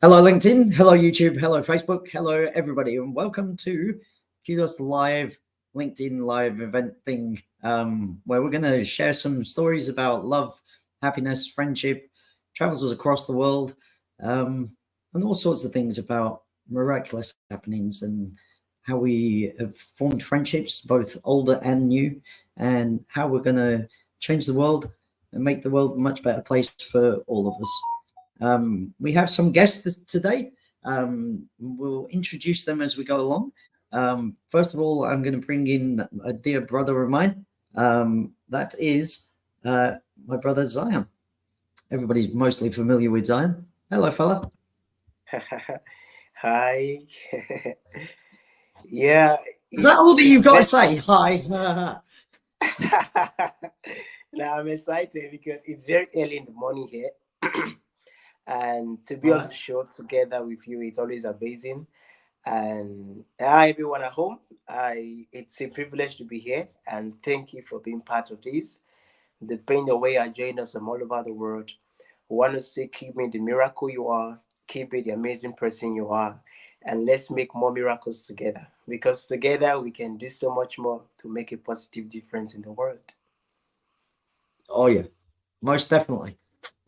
Hello, LinkedIn. Hello, YouTube. Hello, Facebook. Hello, everybody, and welcome to Kudos Live LinkedIn Live event thing, where we're going to share some stories about love, happiness, friendship, travels across the world, and all sorts of things about miraculous happenings and how we have formed friendships, both older and new, and how we're going to change the world and make the world a much better place for all of us. We have some guests today. We'll introduce them as we go along. First of all, I'm going to bring in a dear brother of mine. That is my brother Zion. Everybody's mostly familiar with Zion. Hello, fella. Hi. Yeah. Is that all that you've got to say? Hi. Now I'm excited because it's very early in the morning here. And to be on the show together with you, it's always amazing. And hi, everyone at home. It's a privilege to be here, and thank you for being part of this. Depending on where you are joining us from all over the world, we want to say, keep being the miracle you are, keep being the amazing person you are, and let's make more miracles together. Because together we can do so much more to make a positive difference in the world. Oh yeah, most definitely.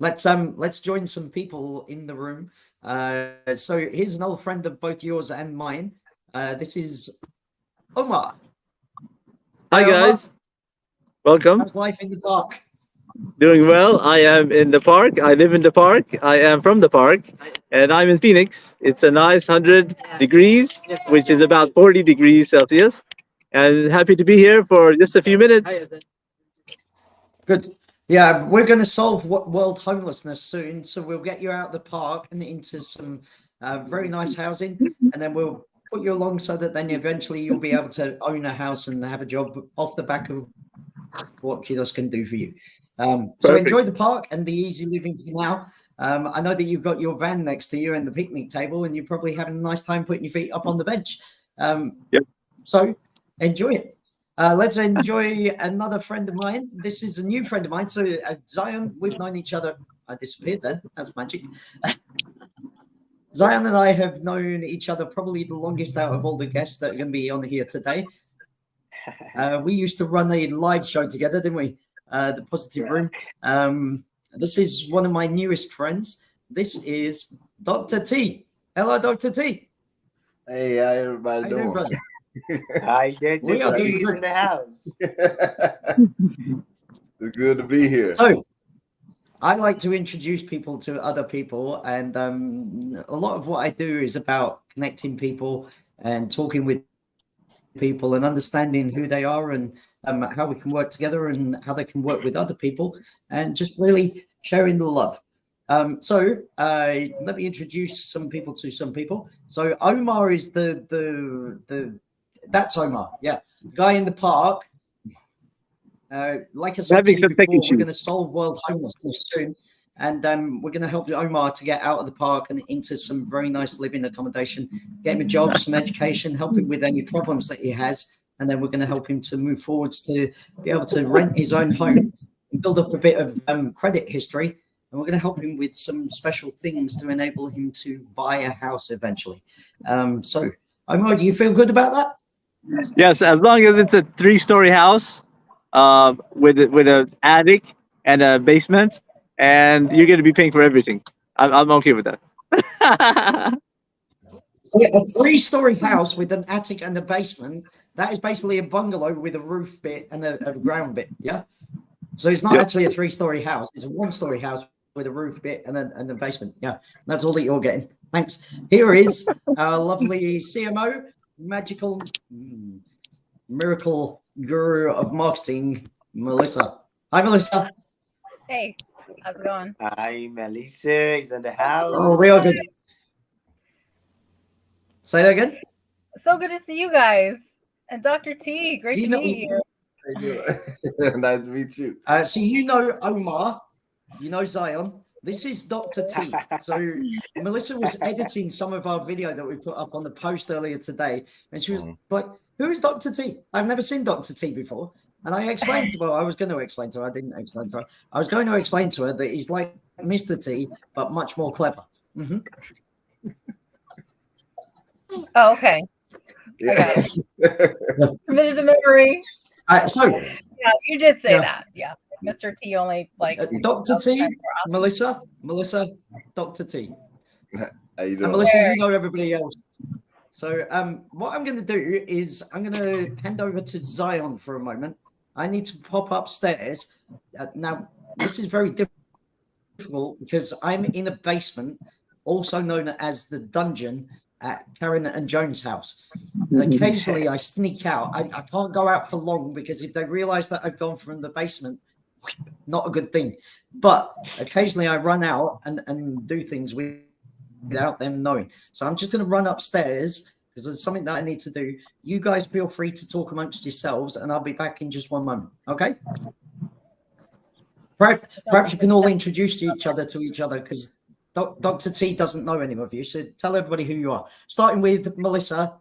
Let's join some people in the room. So here's an old friend of both yours and mine. This is Omar. Hi guys, Omar. welcome. How's life in the park? Doing well. I am in the park. I live in the park. I am from the park, and I'm in Phoenix. It's a nice 100 degrees, which is about 40 degrees Celsius, and happy to be here for just a few minutes. Good. Yeah, we're going to solve world homelessness soon, so we'll get you out of the park and into some very nice housing, and then we'll put you along so that then eventually you'll be able to own a house and have a job off the back of what Kudos can do for you. So enjoy the park and the easy living for now. I know that you've got your van next to you and the picnic table, and you're probably having a nice time putting your feet up on the bench. Yep. So enjoy it. Let's enjoy another friend of mine. This is a new friend of mine. So Zion, we've known each other. I disappeared then. That's magic. Zion and I have known each other probably the longest out of all the guests that are going to be on here today. We used to run a live show together, didn't we? The Positive Room. This is one of my newest friends. This is Dr. T. Hello, Dr. T. Hey, how everybody How doing? you doing, brother? Hi, good We are to see doing you good. in the house. It's good to be here. So, I like to introduce people to other people, and a lot of what I do is about connecting people and talking with people and understanding who they are and how we can work together and how they can work with other people and just really sharing the love. So let me introduce some people to some people. So Omar is that's Omar, yeah, guy in the park. Like I said to you before, we're going to solve world homelessness soon, and we're going to help Omar to get out of the park and into some very nice living accommodation, get him a job, some education, help him with any problems that he has, and then we're going to help him to move forwards to be able to rent his own home and build up a bit of credit history. And we're going to help him with some special things to enable him to buy a house eventually. So, Omar, do you feel good about that? Yes, as long as it's a 3-story house with an attic and a basement, and you're going to be paying for everything. I'm okay with that. So a 3-story house with an attic and a basement, that is basically a bungalow with a roof bit and a ground bit, yeah? So it's not actually a 3-story house. It's a 1-story house with a roof bit and a basement. Yeah, that's all that you're getting. Thanks. Here is our lovely CMO, magical miracle guru of marketing, Melissa. Hi, Melissa. Hey, how's it going? Hi, Melissa is in the house. Oh, we are good. Say that again. So good to see you guys. And Dr. T, great to meet you. Nice to meet you. So you know Omar, you know Zion. This is Dr. T. So Melissa was editing some of our video that we put up on the post earlier today, and she was like, "Who is Dr. T? I've never seen Dr. T before." And I explained to her, I was going to explain to her, I didn't explain to her. I was going to explain to her that he's like Mr. T, but much more clever. Oh, okay. I got it. Committed to memory. So, Yeah, you did say Yeah. that. Yeah. Mr. T only like Dr. T, times more often. Melissa, Dr. T. How you And doing? Melissa, you Very know everybody else. So what I'm going to do is I'm going to hand over to Zion for a moment. I need to pop upstairs. Now, this is very difficult because I'm in a basement, also known as the dungeon at Karen and Jones' house. And occasionally I sneak out. I can't go out for long because if they realize that I've gone from the basement, not a good thing. But occasionally I run out and do things without them knowing. So I'm just going to run upstairs because there's something that I need to do. You guys feel free to talk amongst yourselves and I'll be back in just one moment. Okay? Perhaps you can all introduce each other because Dr. T doesn't know any of you. So tell everybody who you are. Starting with Melissa,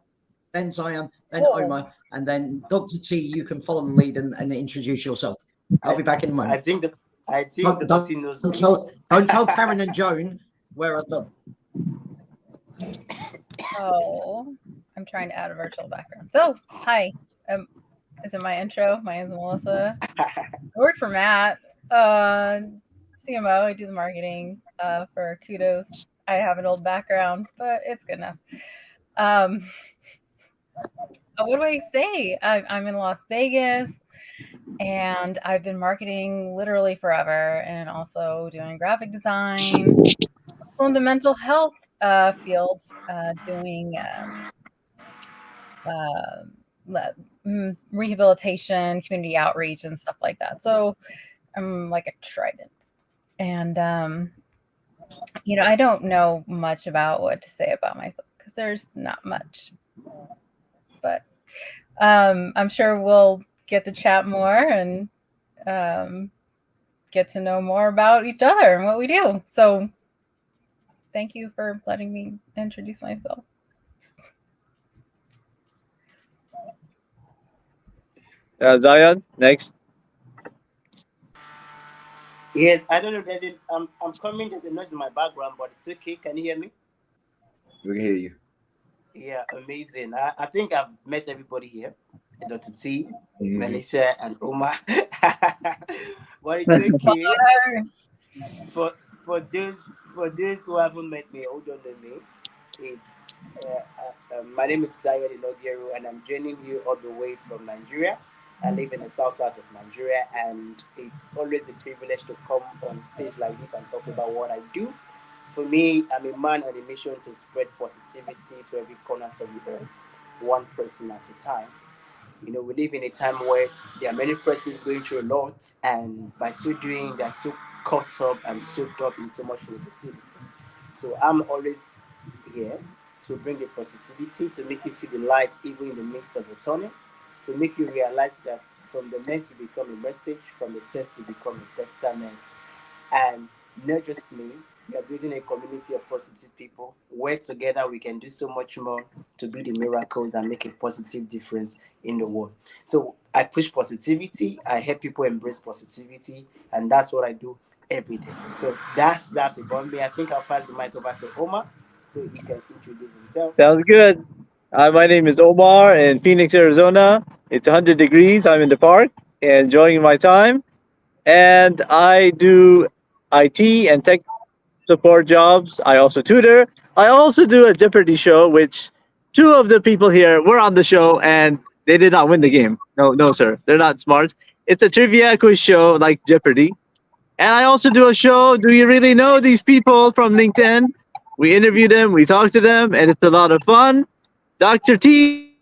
then Zion, then Cool. Omar, and then Dr. T, you can follow the lead and introduce yourself. I'll be back in a moment. I think Don't, Dr. T knows me. don't tell Karen and Joan where I've gone. Oh, I'm trying to add a virtual background. So, hi. Is it my intro? My name is Melissa. I work for Matt, CMO. I do the marketing for Kudos. I have an old background, but it's good enough. What do I say? I'm in Las Vegas, and I've been marketing literally forever, and also doing graphic design, also in the mental health field, doing rehabilitation, community outreach, and stuff like that. So I'm like a trident. And, I don't know much about what to say about myself because there's not much. But I'm sure we'll get to chat more and get to know more about each other and what we do. So thank you for letting me introduce myself. Zion, next. Yes, I don't know. I'm coming. There's a noise in my background, but it's okay. Can you hear me? We can hear you. Yeah, amazing. I think I've met everybody here. Dr. T, Melissa, and Omar. But it's okay. For those who haven't met me or don't know me, it's my name is Zion Inogiru, and I'm joining you all the way from Nigeria. I live in the south of Nigeria, and it's always a privilege to come on stage like this and talk about what I do. For me, I'm a man on a mission to spread positivity to every corner of the earth, one person at a time. We live in a time where there are many persons going through a lot, and by so doing, they're so caught up and soaked up in so much negativity. So I'm always here to bring the positivity, to make you see the light even in the midst of the tunnel, to make you realize that from the mess you become a message, from the test you become a testament. And not just me, we are building a community of positive people where together we can do so much more to do the miracles and make a positive difference in the world. So I push positivity, I help people embrace positivity, and that's what I do every day. So that's about me. I think I'll pass the mic over to Omar so he can introduce himself. Sounds good. My name is Omar in Phoenix, Arizona. It's 100 degrees. I'm in the park and enjoying my time. And I do IT and tech support jobs. I also tutor. I also do a Jeopardy show, which two of the people here were on the show and they did not win the game. No, no, sir. They're not smart. It's a trivia quiz show like Jeopardy. And I also do a show. Do you really know these people from LinkedIn? We interview them, we talk to them, and it's a lot of fun. Dr. T,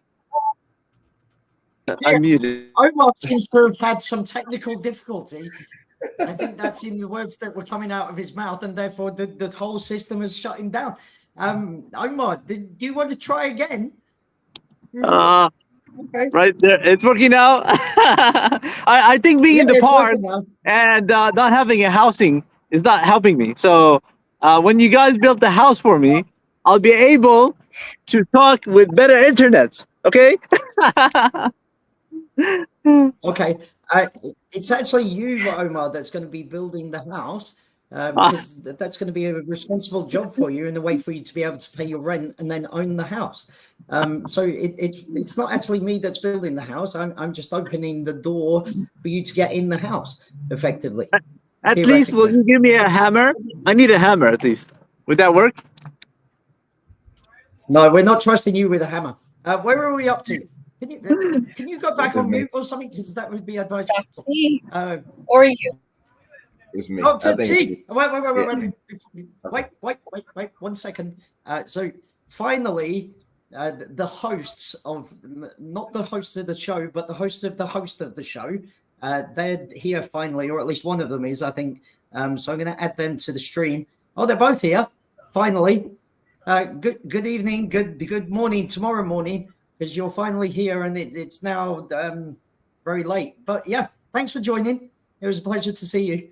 unmuted. Omar seems to have had some technical difficulty. I think that's in the words that were coming out of his mouth, and therefore the whole system has shut him down. Omar, do you want to try again? Okay. Right there, it's working out. I think being in the it's park working now. and not having a housing is not helping me. So when you guys build the house for me, I'll be able to talk with better internet. Okay. Okay. It's actually you, Omar, that's going to be building the house. because that's going to be a responsible job for you and a way for you to be able to pay your rent and then own the house. So it's not actually me that's building the house. I'm just opening the door for you to get in the house effectively. At least, will you give me a hammer? I need a hammer at least. Would that work? No, we're not trusting you with a hammer. Where are we up to? Can you go back on mute or something? Because that would be advisable. Or you. It's me. Dr. T. Wait, 1 second. So finally, the hosts of, not the hosts of the show, but the hosts of the host of the show, they're here finally, or at least one of them is, I think. So I'm going to add them to the stream. Oh, they're both here, finally. Good evening, good morning, tomorrow morning, because you're finally here and it's now very late. But yeah, thanks for joining. It was a pleasure to see you.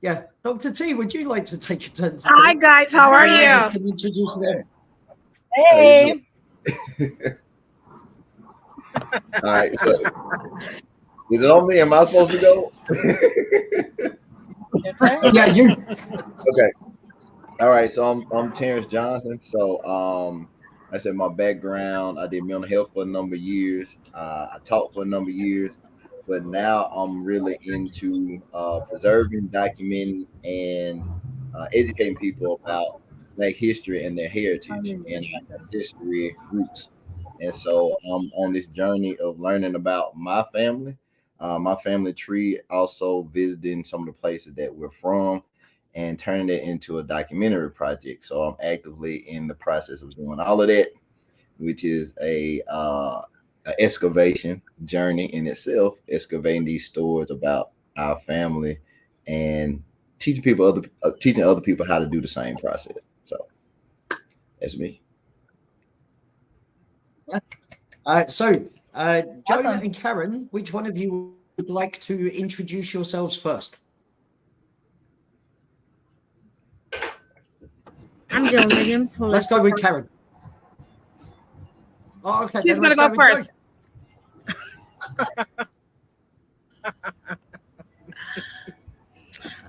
Yeah, Dr. T, would you like to take a turn? Hi guys, how are you? Can introduce them. Hey. All right, so is it on me? Am I supposed to go? Yeah, you. Okay. All right, so I'm Terrence Johnson. So I said my background, I did mental health for a number of years. I taught for a number of years, but now I'm really into preserving, documenting, and educating people about Black history and their heritage and history roots. And so I'm on this journey of learning about my family tree, also visiting some of the places that we're from, and turning it into a documentary project. So I'm actively in the process of doing all of that, which is a excavation journey in itself, excavating these stories about our family and teaching other people how to do the same process. So that's me. Joan Awesome. and Karen, which one of you would like to introduce yourselves first? I'm Joan Williams. Let's go with Karen. Oh, okay. She's then gonna let's go first.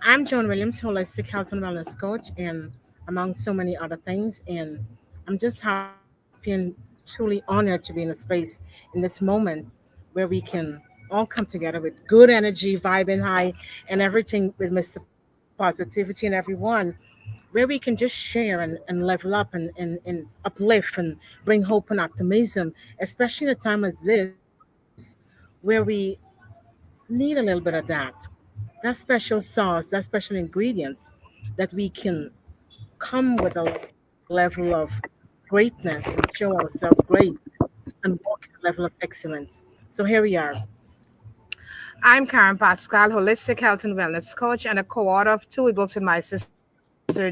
I'm Joan Williams, holistic health and wellness coach, and among so many other things. And I'm just happy and truly honored to be in a space in this moment where we can all come together with good energy, vibing high, and everything with Mr. Positivity and everyone, where we can just share and level up and uplift and bring hope and optimism, especially in a time like this where we need a little bit of that special sauce, that special ingredients that we can come with a level of greatness and show ourselves grace and walk at a level of excellence. So here we are. I'm Karen Pascal, holistic health and wellness coach and a co-author of two books with my sister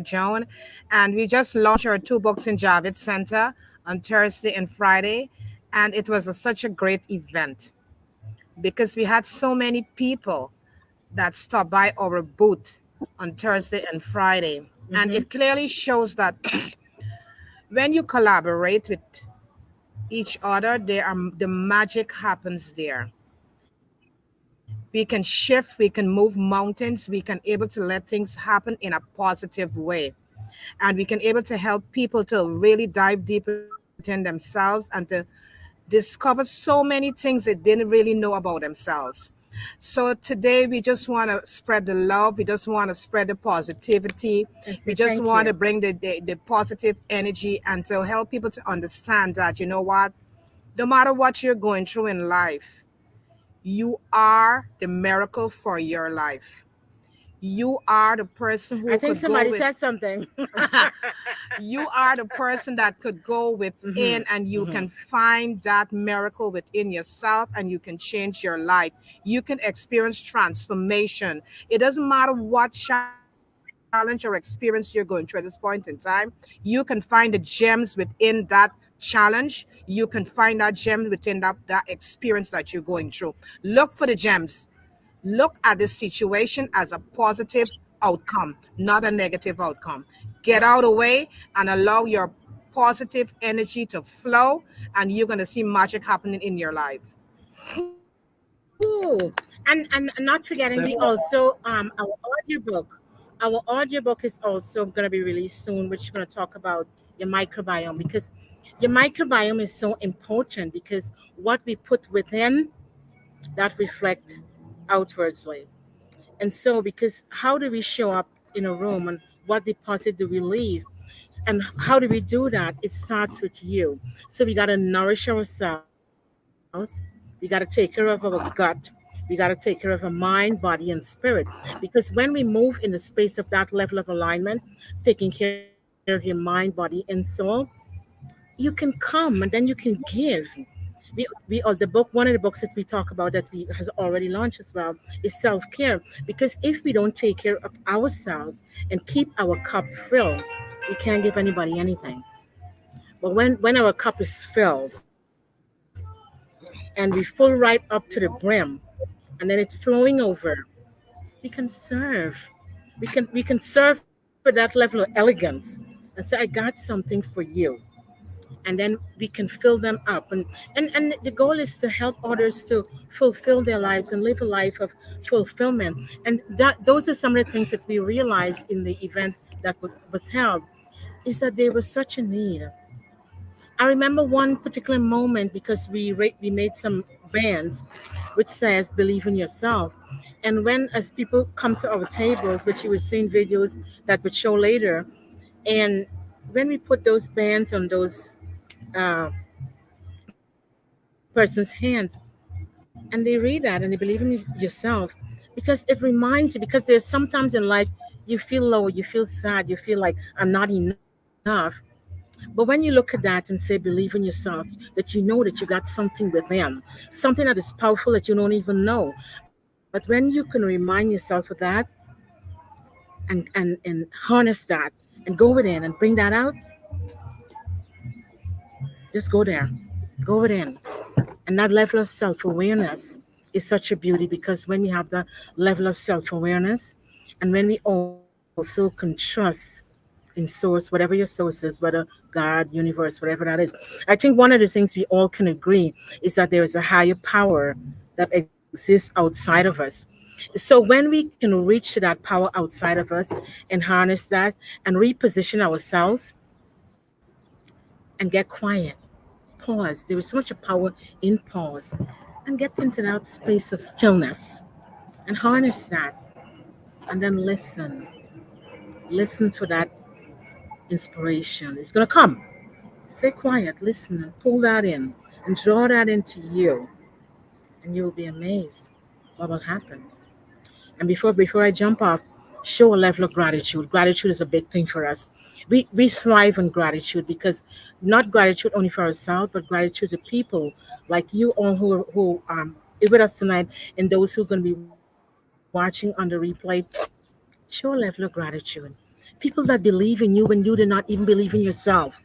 Joan. And we just launched our two books in Javits Center on Thursday and Friday. And it was such a great event because we had so many people that stopped by our booth on Thursday and Friday. And it clearly shows that when you collaborate with each other, the magic happens there. We can shift, we can move mountains, we can able to let things happen in a positive way. And we can able to help people to really dive deep within themselves and to discover so many things they didn't really know about themselves. So today we just want to spread the love, we just want to spread the positivity, we just want to bring the positive energy and to help people to understand that, you know what, no matter what you're going through in life, you are the miracle for your life. You are the person who I think could somebody go with, said something. you are the person that could go within and you can find that miracle within yourself and you can change your life. You can experience transformation. It doesn't matter what challenge or experience you're going through at this point in time. You can find the gems within that challenge. You can find that gem within that experience that you're going through. Look for the gems. Look at the situation as a positive outcome, not a negative outcome. Get out of the way and allow your positive energy to flow, and you're going to see magic happening in your life. Ooh. And not forgetting we also our audiobook. Our audiobook is also going to be released soon, which is going to talk about your microbiome, because your microbiome is so important, because what we put within, that reflect outwardly. And so, because how do we show up in a room, and what deposit do we leave? And how do we do that? It starts with you. So we got to nourish ourselves. We got to take care of our gut. We got to take care of our mind, body, and spirit. Because when we move in the space of that level of alignment, taking care of your mind, body, and soul, you can come and then you can give. We all the book, one of the books that we talk about that we has already launched as well, is self-care. Because if we don't take care of ourselves and keep our cup filled, we can't give anybody anything. But when our cup is filled and we fill right up to the brim, and then it's flowing over, we can serve. We can serve with that level of elegance and say, I got something for you. And then we can fill them up. And the goal is to help others to fulfill their lives and live a life of fulfillment. And those are some of the things that we realized in the event that was held, is that there was such a need. I remember one particular moment, because we made some bands which says believe in yourself. And when, as people come to our tables, which you were seeing videos that would show later, and when we put those bands on those uh, person's hands, and they read that and they believe in yourself, because it reminds you, because there's sometimes in life you feel low, you feel sad, you feel like I'm not enough. But when you look at that and say believe in yourself, that you know that you got something within, something that is powerful that you don't even know. But when you can remind yourself of that, and harness that, and go within and bring that out, just go there, go within. And that level of self awareness is such a beauty, because when we have the level of self awareness, and when we also can trust in source, whatever your source is, whether God, universe, whatever that is. I think one of the things we all can agree is that there is a higher power that exists outside of us. So when we can reach to that power outside of us and harness that and reposition ourselves and get quiet, pause. There is so much power in pause, and get into that space of stillness and harness that, and then listen. Listen to that inspiration. It's going to come. Stay quiet, listen, and pull that in and draw that into you, and you will be amazed what will happen. And before I jump off, show a level of gratitude. Gratitude is a big thing for us. We thrive on gratitude, because not gratitude only for ourselves, but gratitude to people like you all who are with us tonight, and those who are going to be watching on the replay. Show a level of gratitude. People that believe in you when you did not even believe in yourself.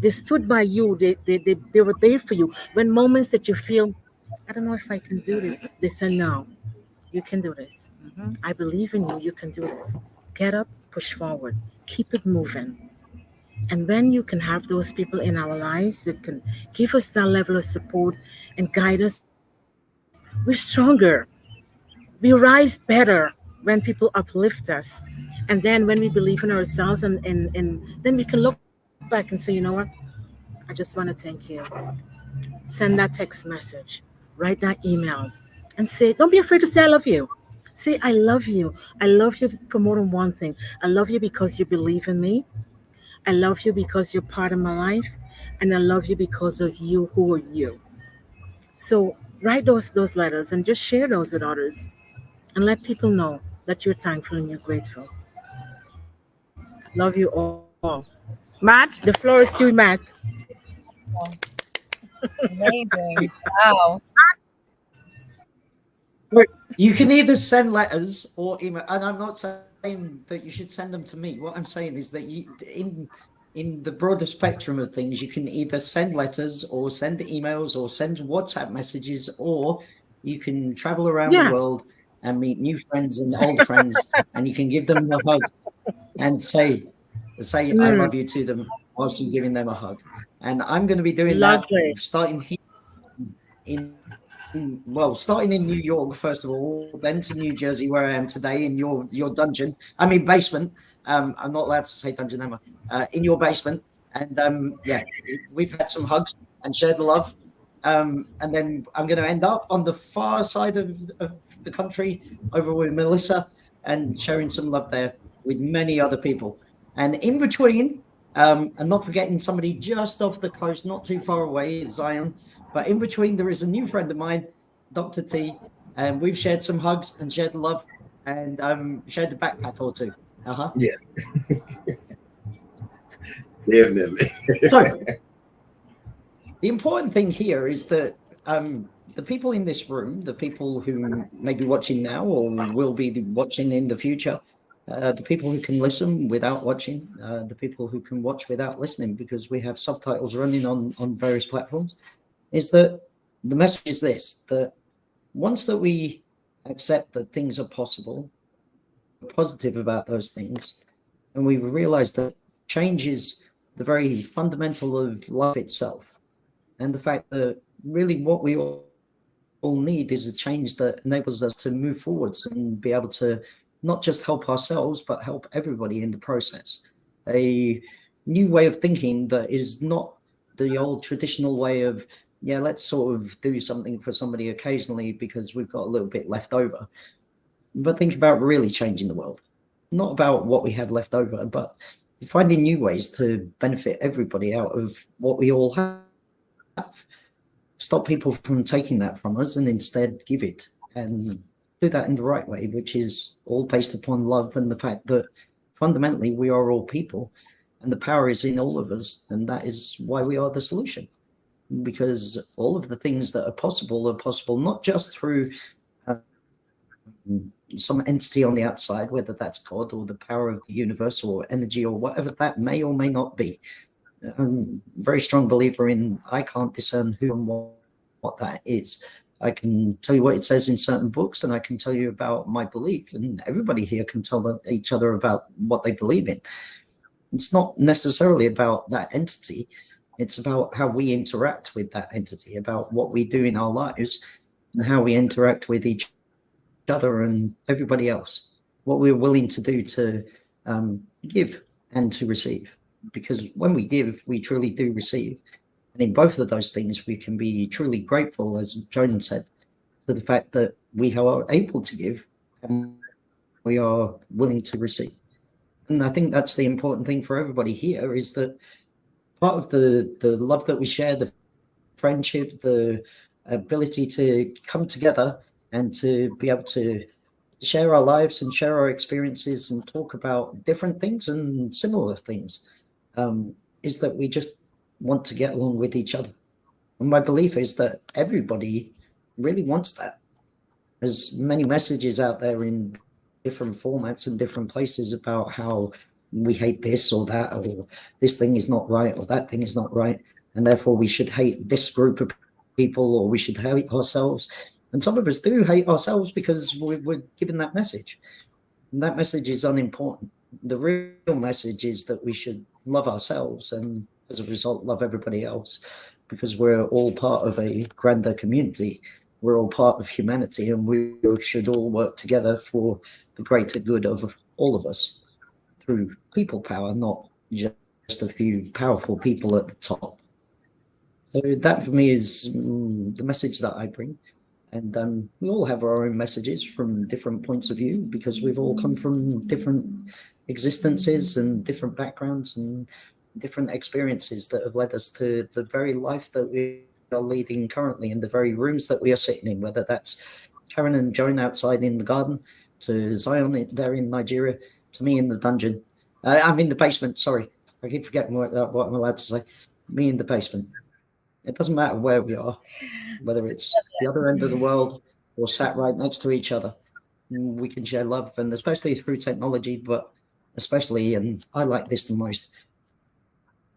They stood by you. They were there for you. When moments that you feel, I don't know if I can do this, they said, no, you can do this. I believe in you. You can do this. Get up, push forward, keep it moving. And when you can have those people in our lives that can give us that level of support and guide us, we're stronger. We rise better when people uplift us. And then when we believe in ourselves, and then we can look back and say, you know what? I just want to thank you. Send that text message, write that email, and say, don't be afraid to say I love you. Say, I love you. I love you for more than one thing. I love you because you believe in me. I love you because you're part of my life. And I love you because of you who are you. So write those letters and just share those with others, and let people know that you're thankful and you're grateful. Love you all. Matt, the floor is to you, Matt. Well, amazing. Wow. Look, you can either send letters or email, and I'm not saying that you should send them to me. What I'm saying is that in the broader spectrum of things, you can either send letters or send emails or send WhatsApp messages, or you can travel around the Yeah. world and meet new friends and old friends, and you can give them a hug and say I Mm, love you to them whilst you're giving them a hug. And I'm going to be doing that lovely. starting here in well, starting in New York, first of all, then to New Jersey, where I am today, in your dungeon. I mean, basement. I'm not allowed to say dungeon, am I? In your basement. And yeah, we've had some hugs and shared the love. And then I'm going to end up on the far side of the country over with Melissa and sharing some love there with many other people. And in between, and not forgetting somebody just off the coast, not too far away, is Zion. But in between, there is a new friend of mine, Dr. T, and we've shared some hugs and shared love and shared a backpack or two. Yeah. Definitely. So the important thing here is that the people in this room, the people who may be watching now or will be watching in the future, the people who can listen without watching, the people who can watch without listening, because we have subtitles running on various platforms, is that the message is this, that once that we accept that things are possible, we're positive about those things, and we realize that change is the very fundamental of life itself, and the fact that really what we all need is a change that enables us to move forwards and be able to not just help ourselves, but help everybody in the process. A new way of thinking that is not the old traditional way of, yeah, let's sort of do something for somebody occasionally because we've got a little bit left over. But think about really changing the world, not about what we have left over, but finding new ways to benefit everybody out of what we all have. Stop people from taking that from us and instead give it, and do that in the right way, which is all based upon love and the fact that fundamentally we are all people and the power is in all of us, and that is why we are the solution. Because all of the things that are possible not just through some entity on the outside, whether that's God or the power of the universe or energy or whatever that may or may not be. I'm a very strong believer in I can't discern who and what that is. I can tell you what it says in certain books, and I can tell you about my belief, and everybody here can tell each other about what they believe in. It's not necessarily about that entity. It's about how we interact with that entity, about what we do in our lives and how we interact with each other and everybody else, what we're willing to do to give and to receive. Because when we give, we truly do receive. And in both of those things, we can be truly grateful, as Joan said, to the fact that we are able to give and we are willing to receive. And I think that's the important thing for everybody here, is that part of the love that we share, the friendship, the ability to come together and to be able to share our lives and share our experiences and talk about different things and similar things, is that we just want to get along with each other. And my belief is that everybody really wants that. There's many messages out there in different formats and different places about how we hate this or that, or this thing is not right, or that thing is not right, and therefore we should hate this group of people, or we should hate ourselves. And some of us do hate ourselves because we're given that message. And that message is unimportant. The real message is that we should love ourselves and as a result love everybody else, because we're all part of a grander community. We're all part of humanity, and we should all work together for the greater good of all of us through people power, not just a few powerful people at the top. So that for me is the message that I bring. And we all have our own messages from different points of view, because we've all come from different existences and different backgrounds and different experiences that have led us to the very life that we are leading currently, in the very rooms that we are sitting in, whether that's Karen and Joan outside in the garden, to Zion there in Nigeria, to me in the dungeon. I'm in the basement, sorry. I keep forgetting what I'm allowed to say. Me in the basement. It doesn't matter where we are, whether it's the other end of the world or sat right next to each other. We can share love, and especially through technology, but especially, and I like this the most,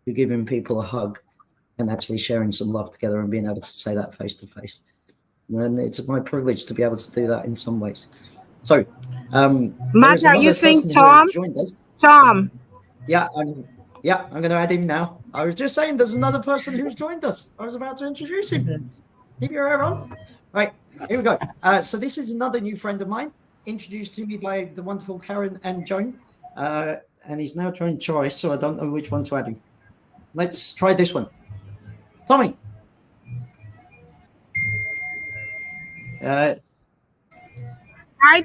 you're giving people a hug and actually sharing some love together and being able to say that face to face. And it's my privilege to be able to do that in some ways. So, Matt, are you saying Tom? Tom. Yeah, I'm going to add him now. I was just saying there's another person who's joined us. I was about to introduce him. Keep your hair on. Right, here we go. So this is another new friend of mine, introduced to me by the wonderful Karen and Joan, and he's now trying choice, so I don't know which one to add him. Let's try this one. Tommy. Hi,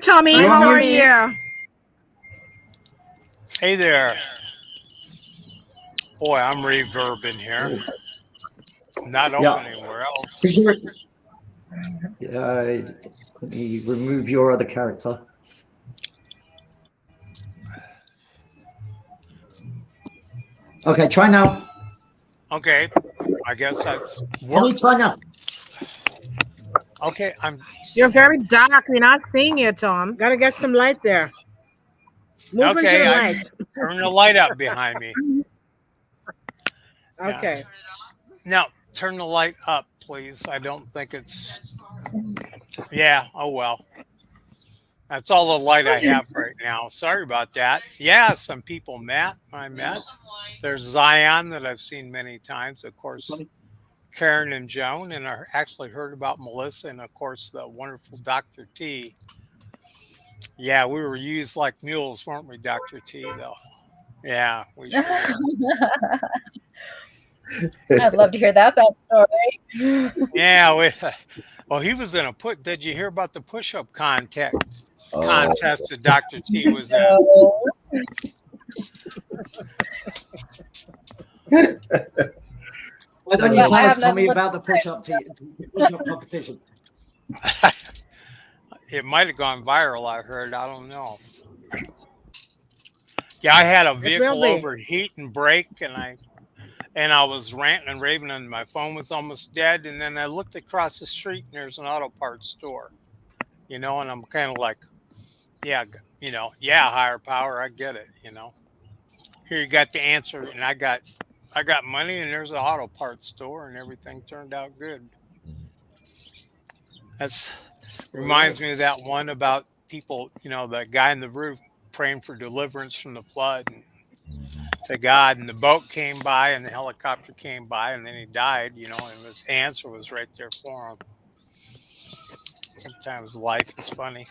Tommy. You're How on are mute. you? Hey there. Boy, I'm reverbing here. Not open anywhere else. Let me remove your other character. Okay, try now. Okay, I guess I've Tommy, try now. Okay, You're very dark. We're not seeing you, Tom. Gotta get some light there. Move into okay. the I light. turn the light up behind me. Okay. Now turn the light up, please. I don't think it's. Yeah. Oh well. That's all the light I have right now. Sorry about that. Yeah, some people I met. There's Zion that I've seen many times. Of course, Karen and Joan, and I actually heard about Melissa, and of course the wonderful Dr. T. Yeah, we were used like mules, weren't we, Dr. T? Though. Yeah, we sure were. I'd love to hear that backstory. Yeah, well, he was in a Did you hear about the push-up contest that Dr. T was in? Why don't you tell us, Tommy, about the push-up competition? It might have gone viral, I heard. I don't know. Yeah, I had a vehicle overheat and break, and I was ranting and raving, and my phone was almost dead. And then I looked across the street, and there's an auto parts store, and I'm kind of like, yeah, higher power, I get it, Here you got the answer, and I got money, and there's an auto parts store, and everything turned out good. That's reminds me of that one about people, that guy in the roof praying for deliverance from the flood and to God, and the boat came by and the helicopter came by, and then he died, and his answer was right there for him. Sometimes life is funny.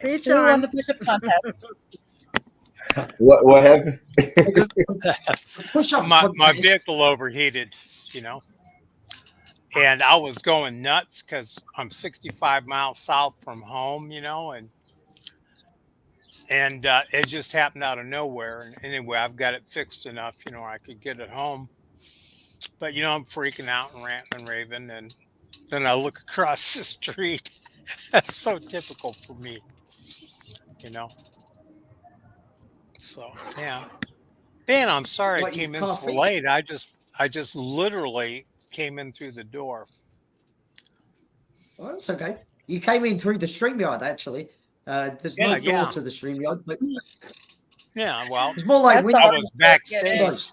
Who won the push-up contest? What happened? my vehicle overheated, and I was going nuts because I'm 65 miles south from home, and it just happened out of nowhere. And anyway, I've got it fixed enough, I could get it home. But I'm freaking out and ranting and raving, and then I look across the street. That's so typical for me, So yeah, man, I'm sorry I came in so late. I just literally came in through the door. Well, that's okay. You came in through the StreamYard, actually. There's no door to the StreamYard, but yeah, well, it's more like I was backstage.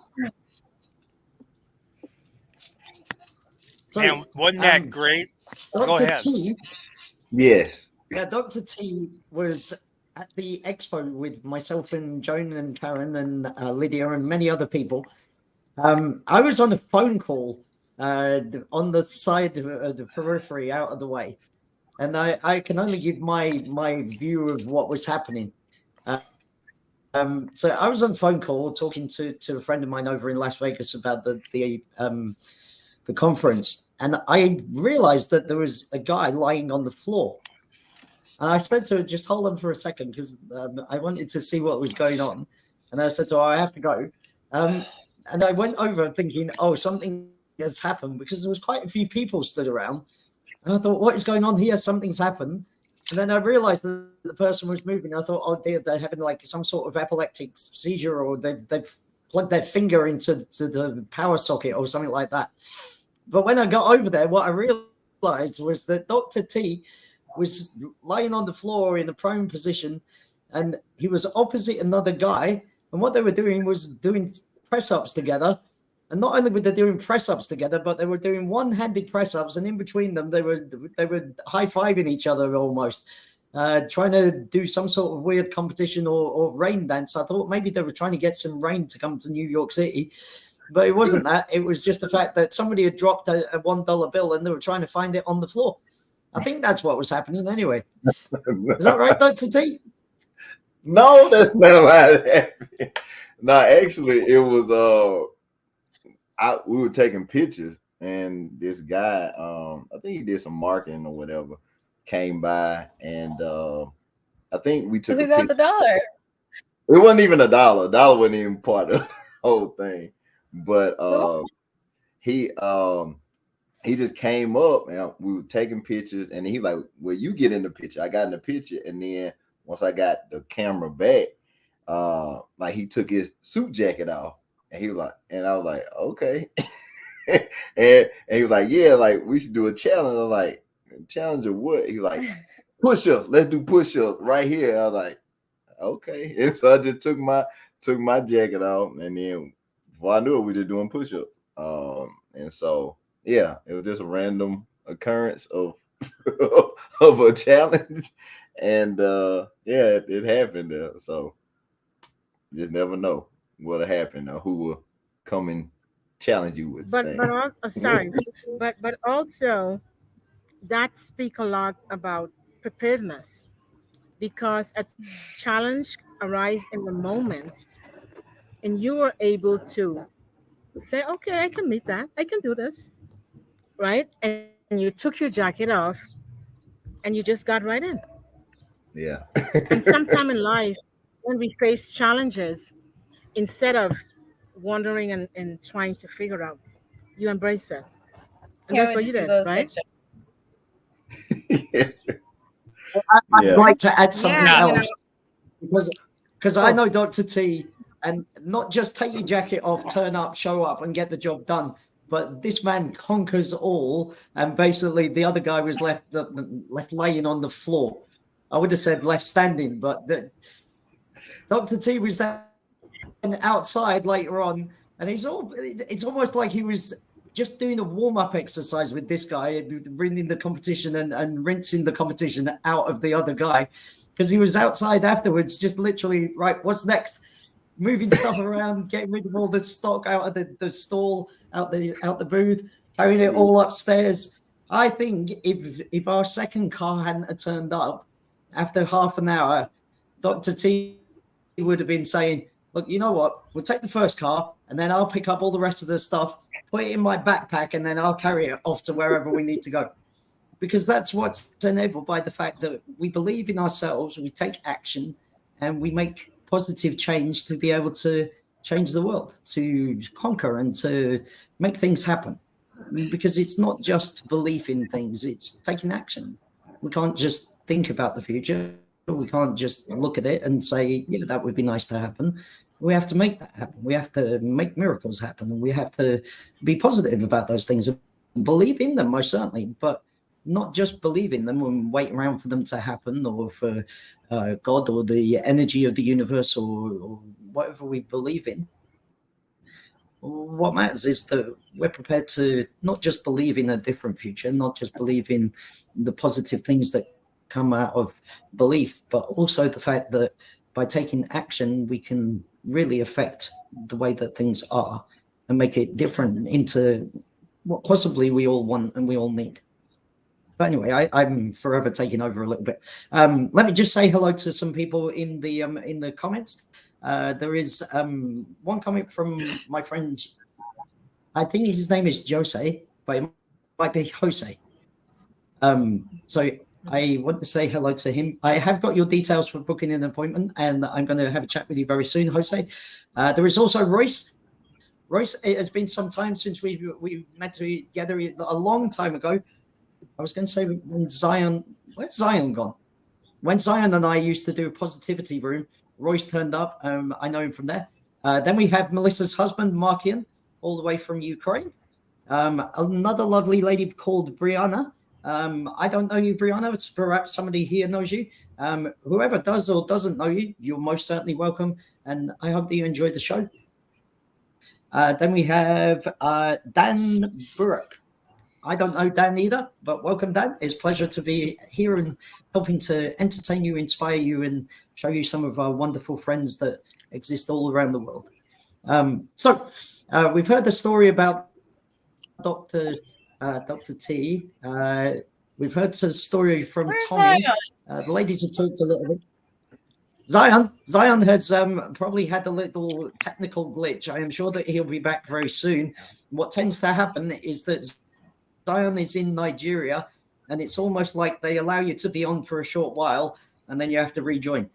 So, and wasn't that great? Go ahead. T, yes. Yeah, Dr. T was at the expo with myself and Joan and Karen and Lydia and many other people. I was on a phone call on the side of the periphery out of the way. And I can only give my view of what was happening. So I was on a phone call talking to a friend of mine over in Las Vegas about the conference. And I realized that there was a guy lying on the floor. And I said to her, just hold on for a second, because I wanted to see what was going on. And I said to her, I have to go. And I went over thinking, oh, something has happened, because there was quite a few people stood around. And I thought, what is going on here? Something's happened. And then I realized that the person was moving. I thought, oh, they're having like some sort of epileptic seizure, or they've plugged their finger into the power socket or something like that. But when I got over there, what I realized was that Dr. T was lying on the floor in a prone position, and he was opposite another guy. And what they were doing was doing press-ups together. And not only were they doing press-ups together, but they were doing one-handed press-ups, and in between them, they were high-fiving each other almost, trying to do some sort of weird competition or rain dance. I thought maybe they were trying to get some rain to come to New York City. But it wasn't that. It was just the fact that somebody had dropped a $1 bill and they were trying to find it on the floor. I think that's what was happening anyway. Is that right, Dr. T? No, that's not how it happened. No, actually, it was we were taking pictures, and this guy, I think he did some marketing or whatever, came by, and I think we took. Who got the dollar? It wasn't even $1. $1 wasn't even part of the whole thing, but he just came up and we were taking pictures, and he like, well, you get in the picture. I got in the picture, and then once I got the camera back, like he took his suit jacket off, and he was like, and I was like, okay. and he was like, yeah, like we should do a challenge. I'm like, challenge of what? He like, push-ups. Let's do push-ups right here. I was like, okay. And so I just took my jacket off, and then before I knew it, we were doing push-ups. And so yeah, it was just a random occurrence of of a challenge. And yeah, it happened. So you just never know what'll happen or who will come and challenge you with. But also that speak a lot about preparedness, because a challenge arises in the moment, and you are able to say, okay, I can meet that. I can do this, right? And you took your jacket off, and you just got right in. Yeah. And sometime in life, when we face challenges, instead of wondering and trying to figure out, you embrace it. And that's what you did, right? I'd like to add something else, know. because I know Dr. T, and not just take your jacket off, turn up, show up, and get the job done. But this man conquers all, and basically the other guy was left laying on the floor. I would have said left standing, but Dr. T was there outside later on, and it's almost like he was just doing a warm-up exercise with this guy, winning the competition and rinsing the competition out of the other guy, because he was outside afterwards, just literally, right, what's next? Moving stuff around, getting rid of all the stock out of the stall, out the booth, carrying it all upstairs. I think if our second car hadn't turned up after half an hour, Dr. T would have been saying, look, you know what? We'll take the first car, and then I'll pick up all the rest of the stuff, put it in my backpack, and then I'll carry it off to wherever we need to go. Because that's what's enabled by the fact that we believe in ourselves, we take action, and we make positive change to be able to change the world, to conquer and to make things happen. Because it's not just belief in things, it's taking action. We can't just think about the future. We can't just look at it and say, yeah, that would be nice to happen. We have to make that happen. We have to make miracles happen. We have to be positive about those things and believe in them, most certainly, but not just believe in them and wait around for them to happen, or for God or the energy of the universe, or whatever we believe in. What matters is that we're prepared to not just believe in a different future, not just believe in the positive things that come out of belief, but also the fact that by taking action, we can really affect the way that things are and make it different into what possibly we all want and we all need. But anyway, I'm forever taking over a little bit. Let me just say hello to some people in the comments. There is one comment from my friend. I think his name is Jose, but it might be Jose. So I want to say hello to him. I have got your details for booking an appointment, and I'm going to have a chat with you very soon, Jose. There is also Royce. Royce, it has been some time since we met together, a long time ago. I was going to say when Zion, where's Zion gone? When Zion and I used to do a positivity room, Royce turned up. I know him from there. Then we have Melissa's husband, Markian, all the way from Ukraine. Another lovely lady called Brianna. I don't know you, Brianna. It's perhaps somebody here knows you. Whoever does or doesn't know you, you're most certainly welcome. And I hope that you enjoyed the show. Then we have Dan Burke. I don't know Dan either, but welcome, Dan. It's a pleasure to be here and helping to entertain you, inspire you, and show you some of our wonderful friends that exist all around the world. So we've heard the story about Dr. T. We've heard the story from Where's Tommy. Zion? The ladies have talked a little bit. Zion has probably had a little technical glitch. I am sure that he'll be back very soon. What tends to happen is that Zion is in Nigeria, and it's almost like they allow you to be on for a short while, and then you have to rejoin.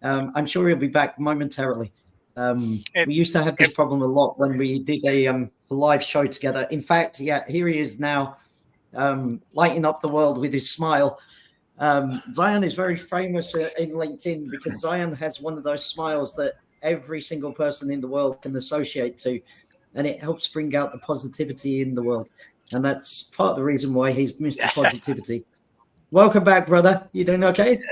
I'm sure he'll be back momentarily. We used to have this problem a lot when we did a live show together. In fact, yeah, here he is now, lighting up the world with his smile. Zion is very famous in LinkedIn because Zion has one of those smiles that every single person in the world can associate to, and it helps bring out the positivity in the world. And that's part of the reason why he's Mr. Positivity. Welcome back, brother. You doing okay?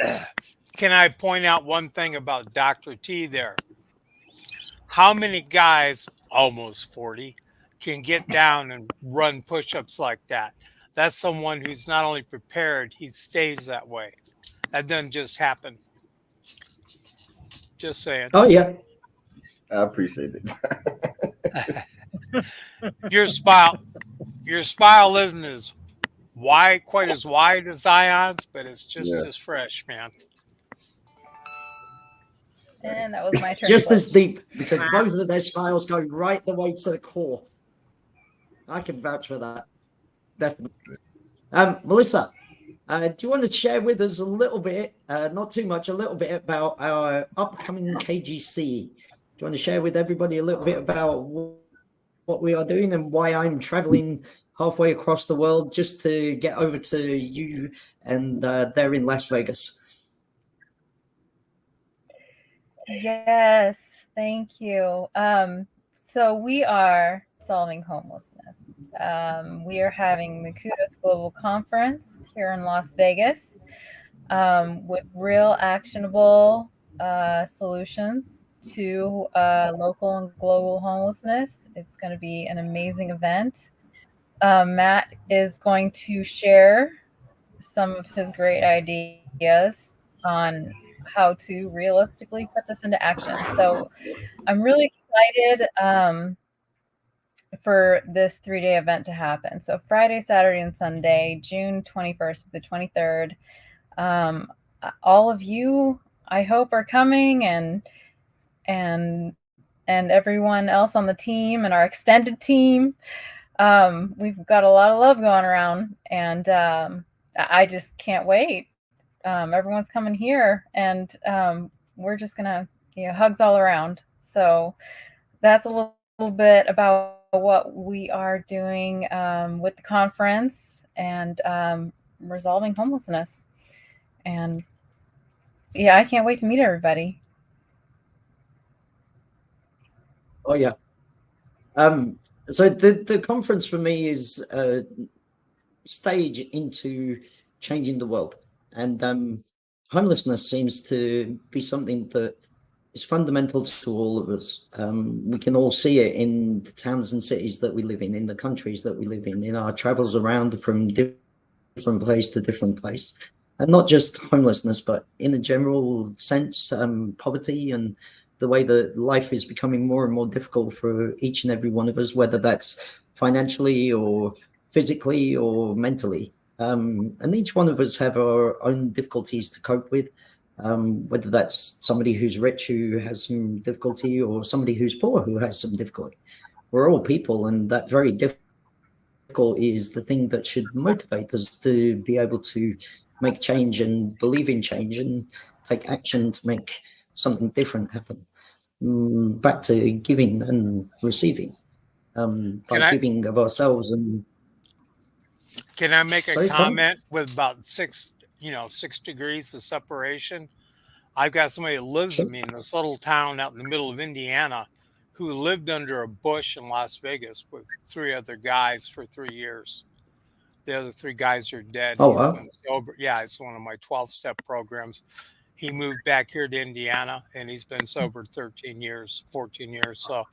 Can I point out one thing about Dr. T there? How many guys, almost 40, can get down and run push-ups like that? That's someone who's not only prepared, he stays that way. That doesn't just happen. Just saying. Oh, yeah. I appreciate it. Your smile isn't as wide, quite as wide as Zion's, but it's just as fresh, man. And that was my turn. Just as deep, because both of their smiles go right the way to the core. I can vouch for that. Definitely. Melissa, do you want to share with us a little bit, not too much, a little bit about our upcoming KGC? Do you want to share with everybody a little bit about what we are doing and why I'm traveling halfway across the world just to get over to you and there in Las Vegas? Yes, thank you. So we are solving homelessness. We are having the Kudos Global Conference here in Las Vegas with real actionable solutions to local and global homelessness. It's going to be an amazing event. Matt is going to share some of his great ideas on how to realistically put this into action. So I'm really excited for this 3-day event to happen. So Friday, Saturday, and Sunday, June 21st to the 23rd. All of you, I hope, are coming, and everyone else on the team and our extended team. We've got a lot of love going around, and I just can't wait. Everyone's coming here, and we're just gonna, hugs all around. So that's a little bit about what we are doing with the conference and resolving homelessness. And yeah, I can't wait to meet everybody. Oh yeah. So the conference for me is a stage into changing the world, and homelessness seems to be something that is fundamental to all of us. We can all see it in the towns and cities that we live in the countries that we live in our travels around from different place to different place, and not just homelessness, but in a general sense, poverty and the way that life is becoming more and more difficult for each and every one of us, whether that's financially or physically or mentally. And each one of us have our own difficulties to cope with, whether that's somebody who's rich who has some difficulty or somebody who's poor who has some difficulty. We're all people, and that very difficult is the thing that should motivate us to be able to make change and believe in change and take action to make something different happen. Back to giving and receiving, by giving of ourselves. And can I make a comment with about 6 degrees of separation? I've got somebody that lives with me in this little town out in the middle of Indiana who lived under a bush in Las Vegas with 3 other guys for 3 years. The other 3 guys are dead. Oh, He's wow. been sober. Yeah, it's one of my 12-step programs. He moved back here to Indiana, and he's been sober 14 years. So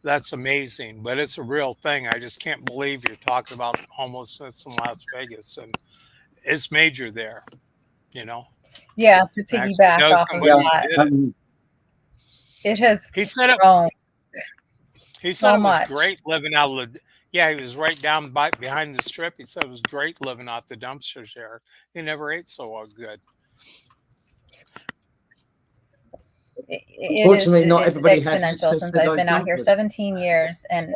that's amazing. But it's a real thing. I just can't believe you're talking about homelessness in Las Vegas, and it's major there, Yeah, to piggyback off of that, it has grown. He so said it was much great living out of the. Yeah, he was right down behind the strip. He said it was great living off the dumpsters there. He never ate so good. Fortunately, not it's everybody has exponential access since to I've those been out here dumplings. 17 years, and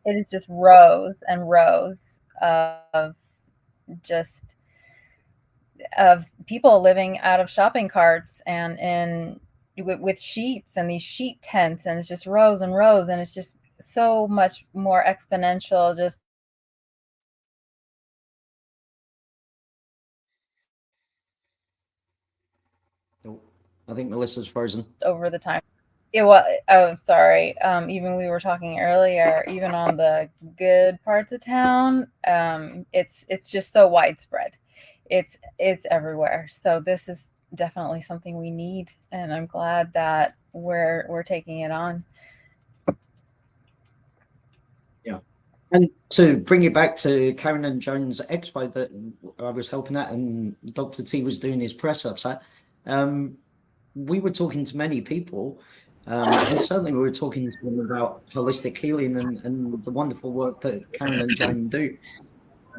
it is just rows and rows of just of people living out of shopping carts and in with sheets and these sheet tents, and it's just rows and rows, and it's just so much more exponential just I think Melissa's frozen. over the time. It was, oh, sorry. Even we were talking earlier, even on the good parts of town, it's just so widespread. It's everywhere. So this is definitely something we need, and I'm glad that we're taking it on. Yeah. And to bring it back to Karen and Jones Expo that I was helping at and Dr. T was doing his press ups at, we were talking to many people, and certainly we were talking to them about holistic healing and the wonderful work that Karen and Joan do.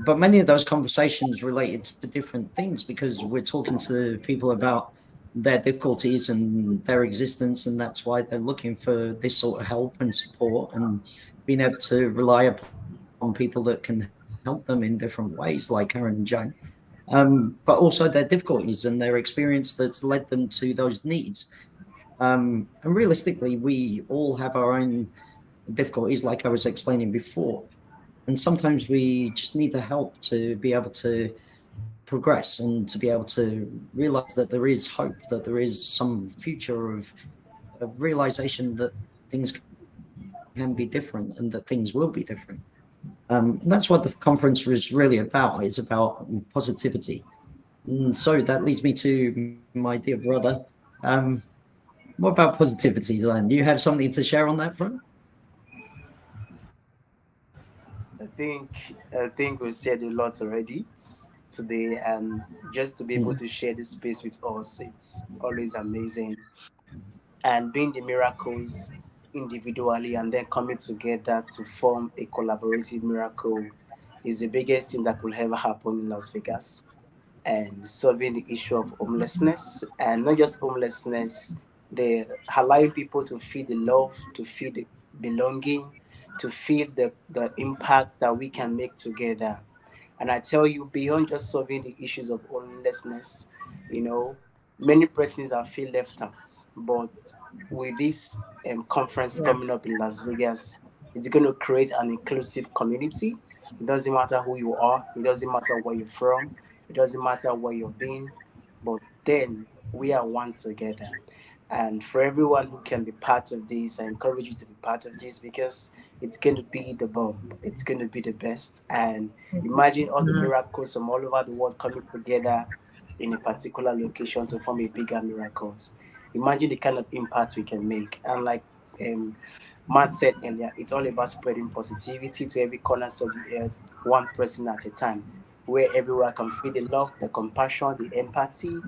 But many of those conversations related to different things because we're talking to people about their difficulties and their existence, and that's why they're looking for this sort of help and support and being able to rely upon people that can help them in different ways, like Karen and Joan. But also their difficulties and their experience that's led them to those needs. And realistically, we all have our own difficulties, like I was explaining before. And sometimes we just need the help to be able to progress and to be able to realize that there is hope, that there is some future of realization that things can be different and that things will be different. And that's what the conference was really about. It's about positivity. And so that leads me to my dear brother. What about positivity, Len? Do you have something to share on that front? I think we said a lot already today, and just to be able to share this space with us, it's always amazing. And doing the miracles individually and then coming together to form a collaborative miracle is the biggest thing that could ever happen in Las Vegas. And solving the issue of homelessness, and not just homelessness, the allowing people to feel the love, to feel the belonging, to feel the impact that we can make together. And I tell you, beyond just solving the issues of homelessness, you know, many persons are feel left out. But with this conference coming up in Las Vegas, it's going to create an inclusive community. It doesn't matter who you are, it doesn't matter where you're from, it doesn't matter where you've been, but then we are one together. And for everyone who can be part of this, I encourage you to be part of this because it's going to be the bomb. It's going to be the best. And imagine all the miracles from all over the world coming together in a particular location to form a bigger miracles. Imagine the kind of impact we can make. And like um, Matt said earlier, it's all about spreading positivity to every corner of the earth, one person at a time, where everyone can feel the love, the compassion, the empathy,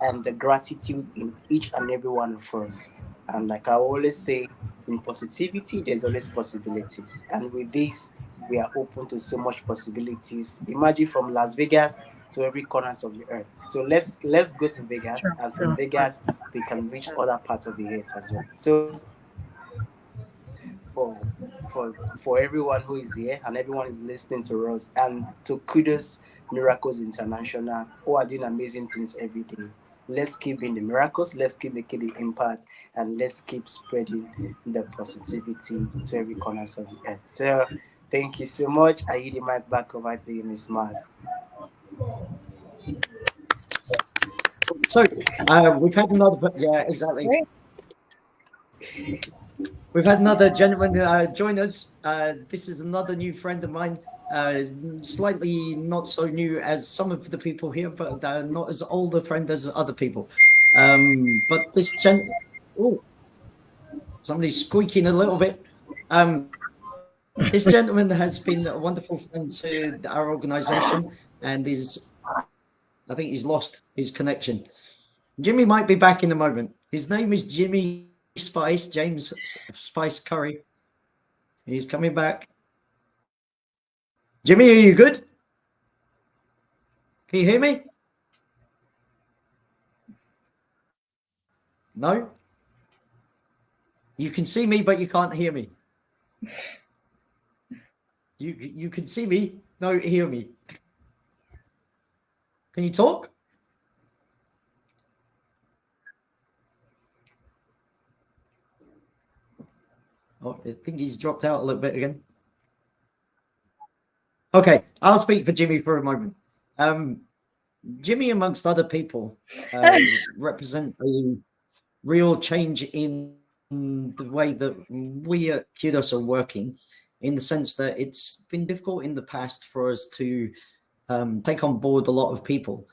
and the gratitude in each and every one of us. And like I always say, in positivity, there's always possibilities. And with this, we are open to so much possibilities. Imagine from Las Vegas to every corners of the earth. So let's go to Vegas, and from Vegas we can reach other parts of the earth as well. So for for everyone who is here and everyone is listening to us, and to Kudos Miracles International, who are doing amazing things every day. Let's keep being the miracles, let's keep making the impact, and let's keep spreading the positivity to every corner of the earth. So thank you so much. I yield the mic back over to you, Miss Mars. So we've had another, yeah, exactly. Great. We've had another gentleman join us. This is another new friend of mine, slightly not so new as some of the people here, but not as old a friend as other people. But this oh, somebody's squeaking a little bit. This gentleman has been a wonderful friend to our organization, and I think he's lost his connection. Jimmy might be back in a moment. His name is Jimmy Spice, James Spice Curry. He's coming back. Jimmy, are you good? Can you hear me? No? You can see me, but you can't hear me. You can see me, no hear me. Can you talk? Oh, I think he's dropped out a little bit again. Okay, I'll speak for Jimmy for a moment. Jimmy, amongst other people, represent a real change in the way that we at Kudos are working, in the sense that it's been difficult in the past for us to take on board a lot of people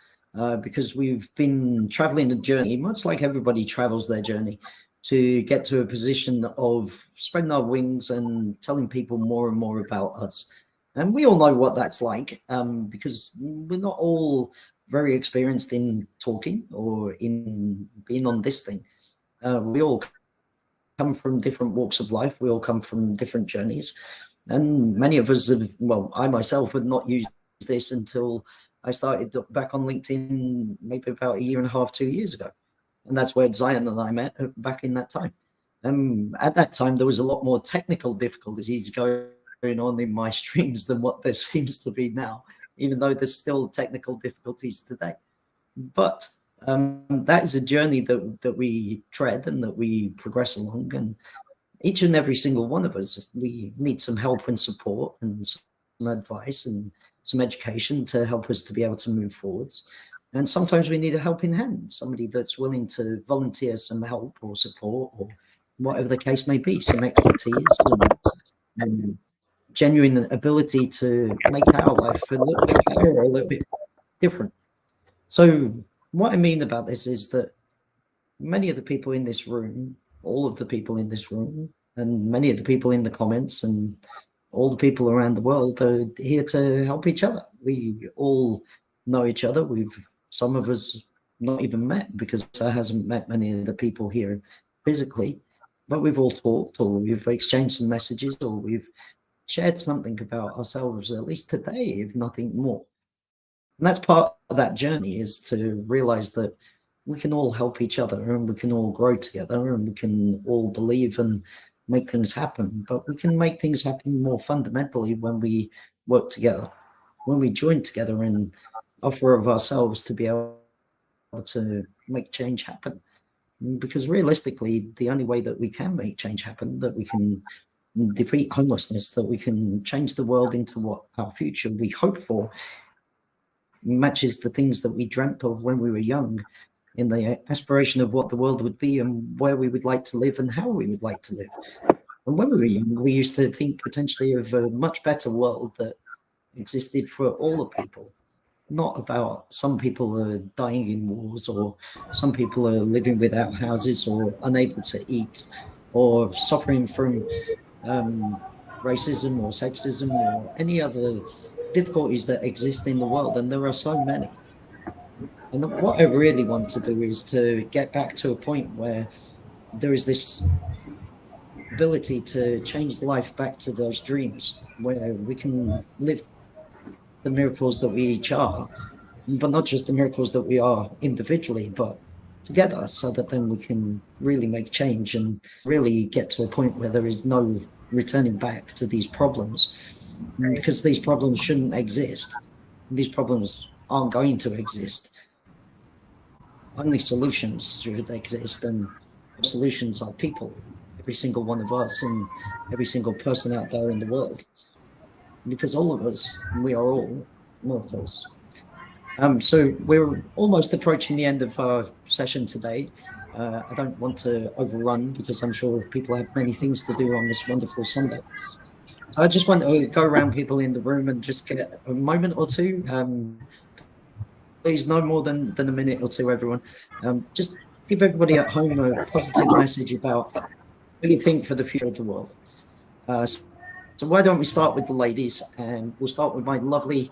because we've been traveling a journey, much like everybody travels their journey, to get to a position of spreading our wings and telling people more and more about us. And we all know what that's like because we're not all very experienced in talking or in being on this thing. We all come from different walks of life. We all come from different journeys. And many of us have, well, I myself had not used this until I started back on LinkedIn maybe about 1.5 years, 2 years ago. And that's where Zion and I met back in that time. At that time, there was a lot more technical difficulties going on in my streams than what there seems to be now, even though there's still technical difficulties today. But that is a journey that we tread and that we progress along. And each and every single one of us, we need some help and support and some advice and some education to help us to be able to move forwards. And sometimes we need a helping hand, somebody that's willing to volunteer some help or support or whatever the case may be, some expertise and genuine ability to make our life a little bit better or a little bit different. So what I mean about this is that many of the people in this room, all of the people in this room, and many of the people in the comments and all the people around the world are here to help each other. We all know each other. Some of us not even met because I hasn't met many of the people here physically, but we've all talked or we've exchanged some messages or we've shared something about ourselves, at least today, if nothing more. And that's part of that journey, is to realize that we can all help each other and we can all grow together and we can all believe and make things happen. But we can make things happen more fundamentally when we work together, when we join together and offer of ourselves to be able to make change happen. Because realistically, the only way that we can make change happen, that we can defeat homelessness, that we can change the world into what our future we hope for, matches the things that we dreamt of when we were young, in the aspiration of what the world would be and where we would like to live and how we would like to live. And when we were young, we used to think potentially of a much better world that existed for all the people, not about some people are dying in wars or some people are living without houses or unable to eat or suffering from racism or sexism or any other difficulties that exist in the world. And there are so many. And what I really want to do is to get back to a point where there is this ability to change life back to those dreams, where we can live the miracles that we each are, but not just the miracles that we are individually, but together, so that then we can really make change and really get to a point where there is no returning back to these problems, because these problems shouldn't exist. These problems aren't going to exist. Only solutions should exist, and solutions are people, every single one of us and every single person out there in the world, because all of us, we are all miracles. So we're almost approaching the end of our session today. I don't want to overrun because I'm sure people have many things to do on this wonderful Sunday. I just want to go around people in the room and just get a moment or two. Please, no more than a minute or two, everyone. Just give everybody at home a positive message about what you think for the future of the world. So why don't we start with the ladies, and we'll start with my lovely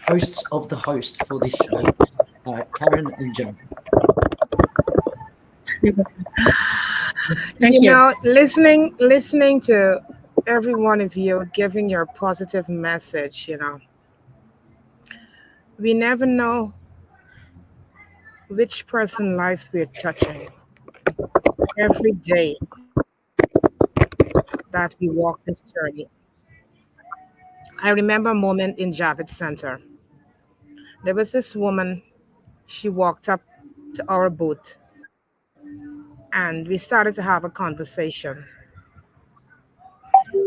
hosts of the host for this show, Karen and Joan. Thank you. Listening to every one of you giving your positive message, we never know which person life we're touching every day that we walk this journey. I remember a moment in Javits Center. There was this woman, she walked up to our booth and we started to have a conversation.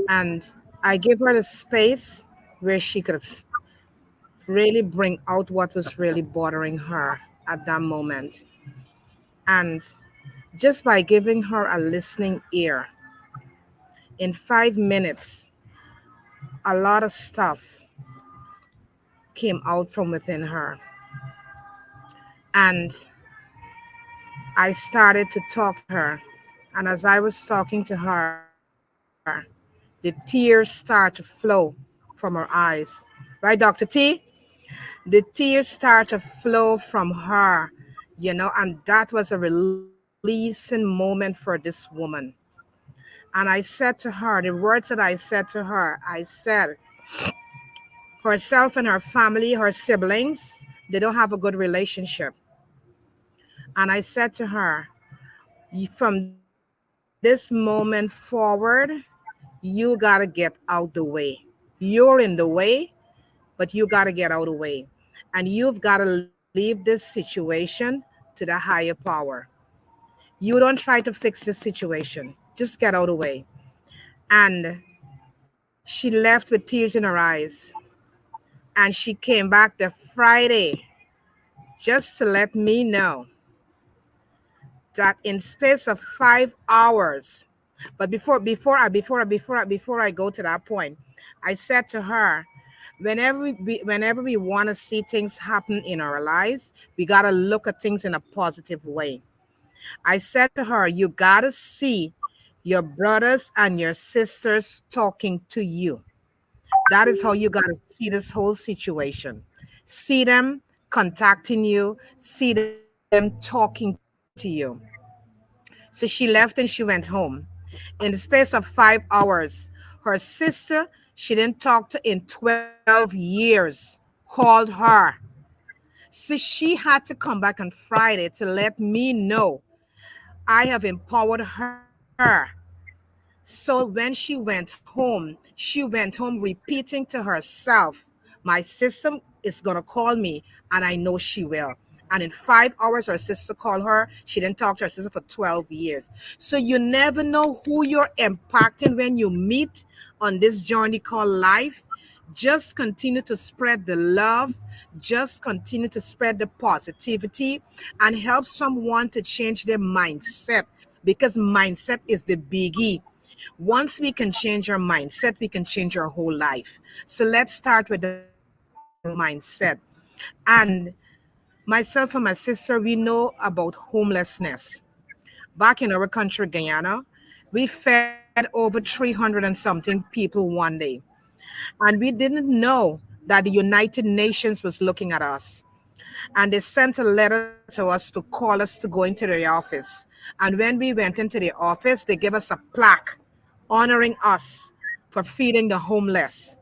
And I gave her the space where she could really bring out what was really bothering her at that moment. And just by giving her a listening ear, in 5 minutes, a lot of stuff came out from within her. And I started to talk to her. And as I was talking to her, the tears start to flow from her eyes. Right, Dr. T? The tears start to flow from her, and that was a releasing moment for this woman. And I said to her, the words that I said to her, I said, herself and her family, her siblings, they don't have a good relationship. And I said to her, from this moment forward, you got to get out the way. You're in the way, but you got to get out of the way. And you've got to leave this situation to the higher power. You don't try to fix this situation, just get out of the way. And she left with tears in her eyes. And she came back the Friday just to let me know that in space of 5 hours. But before I go to that point, I said to her, whenever we want to see things happen in our lives, we gotta look at things in a positive way. I said to her, you gotta see your brothers and your sisters talking to you. That is how you gotta see this whole situation. See them contacting you, see them talking to you. So she left and she went home. In the space of 5 hours, her sister she didn't talk to in 12 years called her. So she had to come back on Friday to let me know I have empowered her. So when she went home repeating to herself, my system is going to call me and I know she will. And in 5 hours, her sister called her. She didn't talk to her sister for 12 years. So you never know who you're impacting when you meet on this journey called life. Just continue to spread the love, just continue to spread the positivity and help someone to change their mindset because mindset is the biggie. Once we can change our mindset, we can change our whole life. So let's start with the mindset. And myself and my sister, we know about homelessness. Back in our country, Guyana, we fed over 300 and something people one day. And we didn't know that the United Nations was looking at us. And they sent a letter to us to call us to go into their office. And when we went into the office, they gave us a plaque honoring us for feeding the homeless.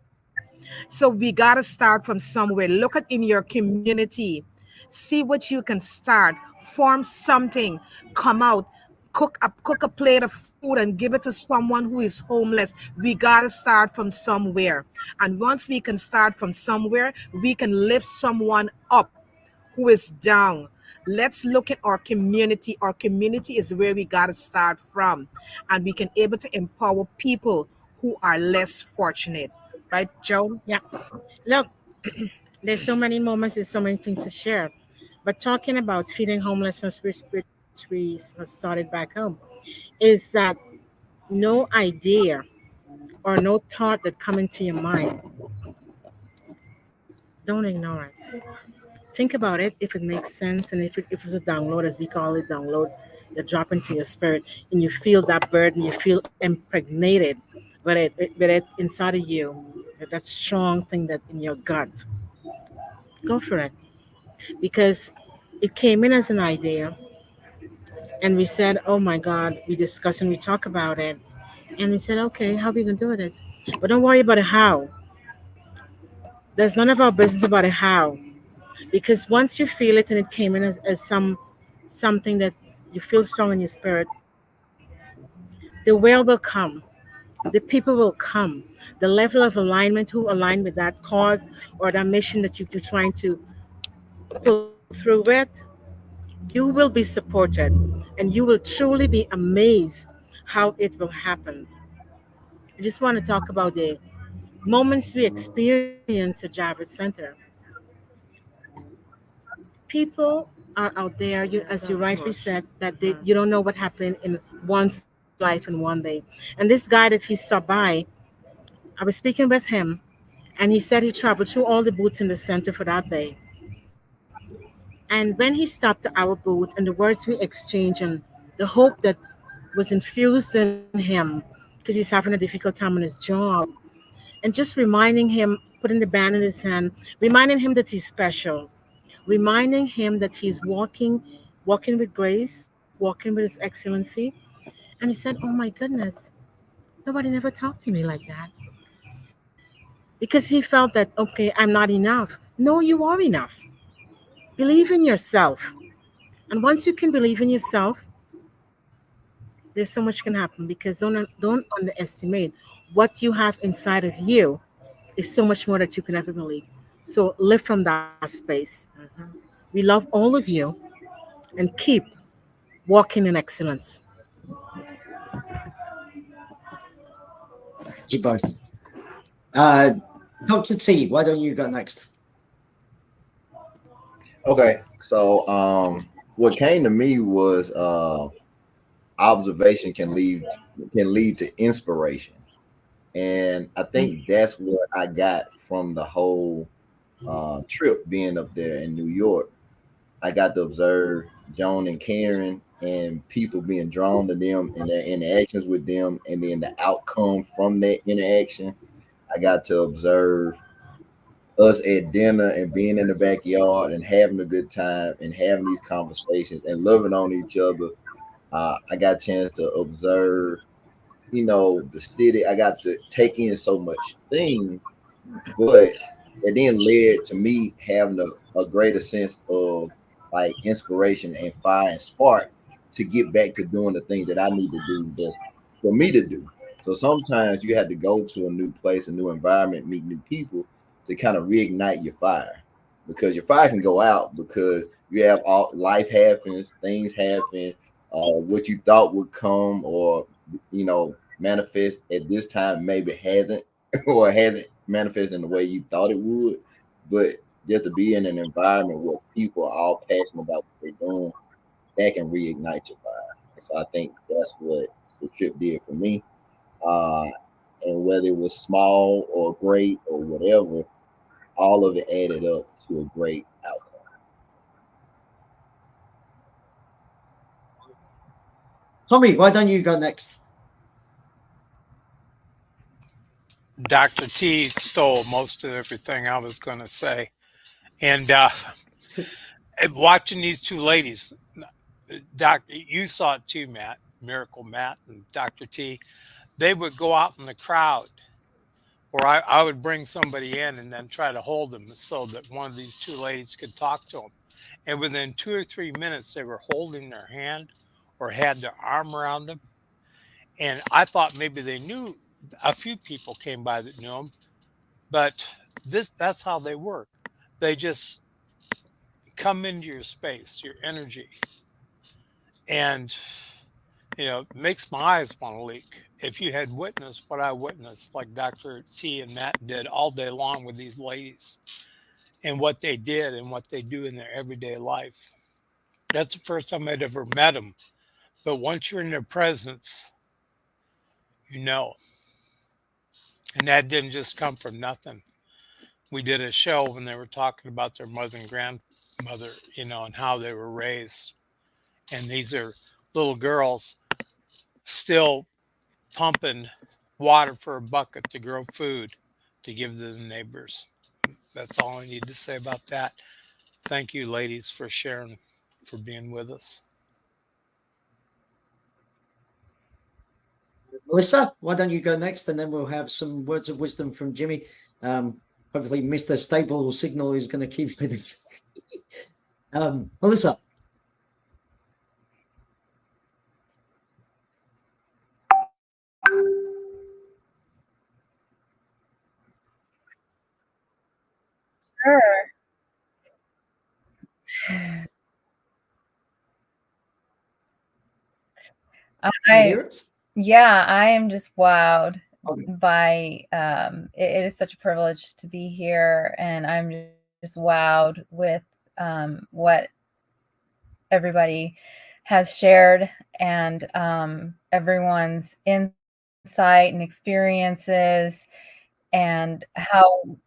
So we got to start from somewhere. Look at in your community. See what you can start. Form something. Come out. Cook a plate of food and give it to someone who is homeless. We got to start from somewhere. And once we can start from somewhere, we can lift someone up who is down. Let's look at our community. Our community is where we got to start from. And we can able to empower people who are less fortunate. Right, Joe? Yeah. Look, there's so many moments, there's so many things to share. But talking about feeding homelessness, which we started back home, is that no idea or no thought that come into your mind, don't ignore it. Think about it if it makes sense and if it's a download, as we call it, download, you drop into your spirit and you feel that burden, you feel impregnated with it inside of you, with that strong thing that in your gut. Go for it because it came in as an idea And we said, oh my God, we discussed and we talk about it. And we said, okay, how are we going to do it? But don't worry about the how. There's none of our business about the how. Because once you feel it and it came in as something that you feel strong in your spirit, the will come. The people will come. The level of alignment who align with that cause or that mission that you're trying to pull through with, you will be supported and you will truly be amazed how it will happen. I just want to talk about the moments we experience at Javits Center. People are out there, as you rightly said, that you don't know what happened in one's life in one day. And this guy that he stopped by, I was speaking with him, and he said he traveled through all the booths in the center for that day. And when he stopped at our booth and the words we exchanged and the hope that was infused in him because he's having a difficult time on his job, and just reminding him, putting the band in his hand, reminding him that he's special, reminding him that he's walking with grace, walking with his excellency. And he said, oh my goodness, nobody never talked to me like that. Because he felt that, okay, I'm not enough. No, you are enough. Believe in yourself. And once you can believe in yourself, there's so much can happen because don't underestimate what you have inside of you is so much more that you can ever believe. So live from that space. We love all of you and keep walking in excellence. You both. Uh, Dr. T, why don't you go next? Okay, so what came to me was observation can lead to inspiration, and I think that's what I got from the whole trip being up there in New York. I got to observe Joan and Karen and people being drawn to them and their interactions with them, and then the outcome from that interaction. I got to observe us at dinner and being in the backyard and having a good time and having these conversations and loving on each other. I got a chance to observe, the city. I got to take in so much things, but it then led to me having a greater sense of like inspiration and fire and spark to get back to doing the things that I need to do that's for me to do. So sometimes you have to go to a new place, a new environment, meet new people to kind of reignite your fire, because your fire can go out because you have all life happens, things happen, what you thought would come or manifest at this time maybe hasn't or hasn't manifested in the way you thought it would. But just to be in an environment where people are all passionate about what they're doing, that can reignite your fire. And so I think that's what the trip did for me. Uh, and whether it was small or great or whatever, all of it added up to a great outcome. Tommy, why don't you go next? Dr. T stole most of everything I was going to say. And watching these two ladies, you saw it too, Matt, Miracle Matt and Dr. T, they would go out in the crowd, or I would bring somebody in and then try to hold them so that one of these two ladies could talk to them. And within 2 or 3 minutes, they were holding their hand or had their arm around them. And I thought maybe they knew, a few people came by that knew them, but that's how they work. They just come into your space, your energy, and it makes my eyes want to leak. If you had witnessed what I witnessed, like Dr. T and Matt did all day long with these ladies and what they did and what they do in their everyday life. That's the first time I'd ever met them. But once you're in their presence, you know. And that didn't just come from nothing. We did a show when they were talking about their mother and grandmother, and how they were raised. And these are little girls still pumping water for a bucket to grow food to give to the neighbors. That's all I need to say about that. Thank you, ladies, for sharing, for being with us. Melissa, why don't you go next, and then we'll have some words of wisdom from Jimmy. Hopefully, Mr. Stable Signal is going to keep with us. Melissa. Sure. Yeah, I am just wowed by it is such a privilege to be here, and I'm just wowed with what everybody has shared, and everyone's insight and experiences, and how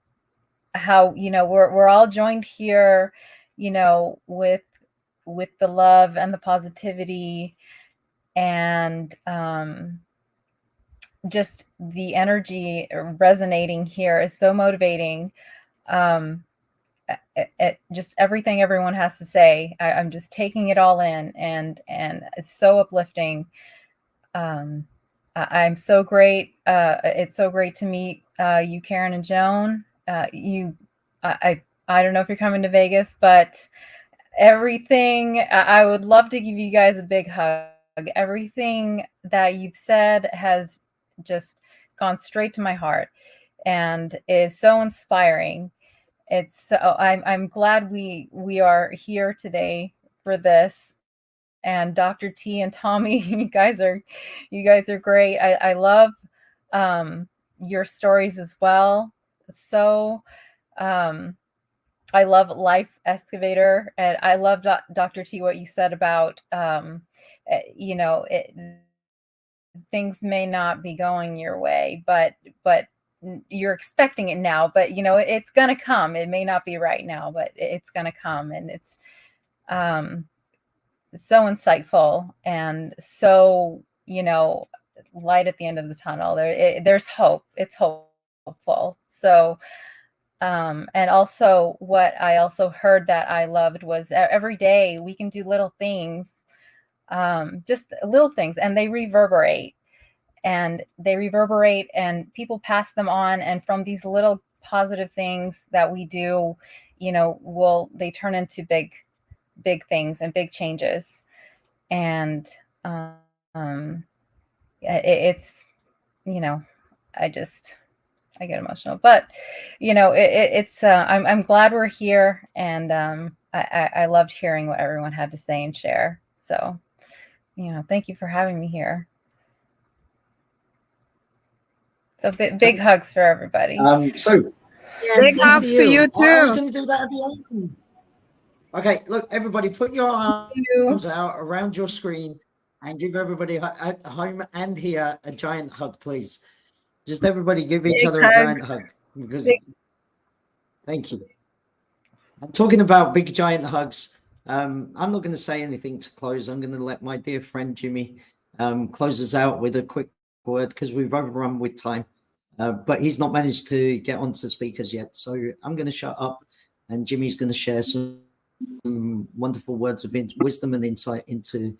we're all joined here, with the love and the positivity, and just the energy resonating here is so motivating. Just everything everyone has to say, I'm just taking it all in, and it's so uplifting. I'm so great. It's so great to meet you, Karen and Joan. I don't know if you're coming to Vegas, but everything, I would love to give you guys a big hug. Everything that you've said has just gone straight to my heart and is so inspiring. I'm glad we are here today for this. And Dr. T and Tommy, you guys are great. I love your stories as well. So I love Life Excavator, and I love Dr. T, what you said about things may not be going your way, but you're expecting it now, but it's gonna come. It may not be right now, but it's gonna come, and it's so insightful and so light at the end of the tunnel. There's hope. It's hopeful. So and also what I also heard that I loved was every day we can do little things, just little things, and they reverberate, and people pass them on, and from these little positive things that we do, they turn into big things and big changes. And it's I get emotional, but it's I'm glad we're here, and I loved hearing what everyone had to say and share. So thank you for having me here. So big hugs for everybody. Big hugs to you too. I was going to do that at the end. Okay, look, everybody, put your arms out around your screen and give everybody at home and here a giant hug, please. Just everybody give each other a giant hug, because thank you. I'm talking about big giant hugs. I'm not going to say anything to close. I'm going to let my dear friend Jimmy close us out with a quick word, because we've overrun with time. But he's not managed to get onto speakers yet, so I'm going to shut up, and Jimmy's going to share some wonderful words of wisdom and insight into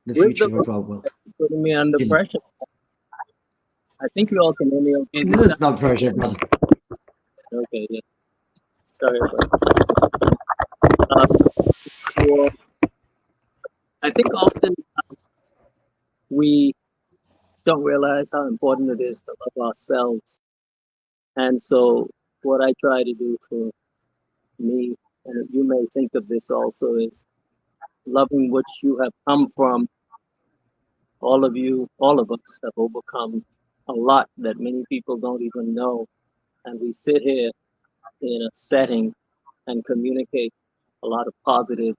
the future of our world. Putting me under pressure. I think you all can hear me okay. There's no pressure, brother. Okay, yeah. Sorry about this. I think often we don't realize how important it is to love ourselves. And so what I try to do for me, and you may think of this also, is loving what you have come from. All of you, all of us have overcome a lot that many people don't even know. And we sit here in a setting and communicate a lot of positive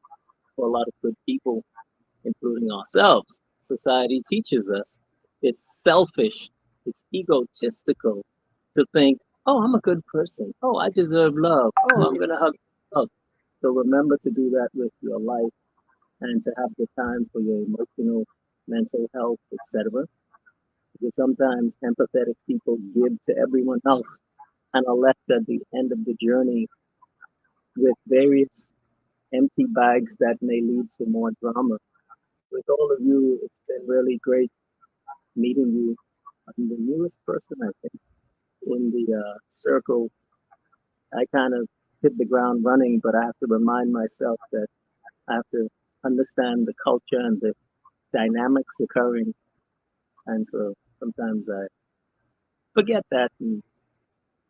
for a lot of good people, including ourselves. Society teaches us it's selfish, it's egotistical to think, oh, I'm a good person. Oh, I deserve love. Oh, I'm going to hug love. So remember to do that with your life, and to have the time for your emotional, mental health, etc. Because sometimes empathetic people give to everyone else and are left at the end of the journey with various empty bags that may lead to more drama. With all of you, it's been really great meeting you. I'm the newest person, I think, in the circle. I kind of hit the ground running, but I have to remind myself that I have to understand the culture and the dynamics occurring. And so sometimes I forget that, and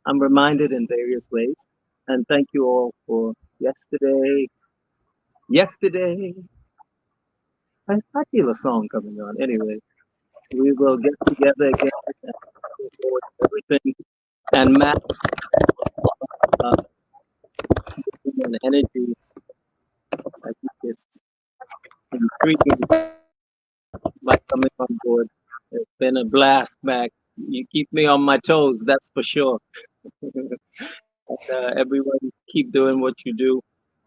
I'm reminded in various ways. And thank you all for yesterday. Yesterday, I feel a song coming on. Anyway, we will get together again and move forward with everything. And Matt, and energy, I think it's intriguing by coming on board. It's been a blast, Mac. You keep me on my toes, that's for sure. And, everyone, keep doing what you do.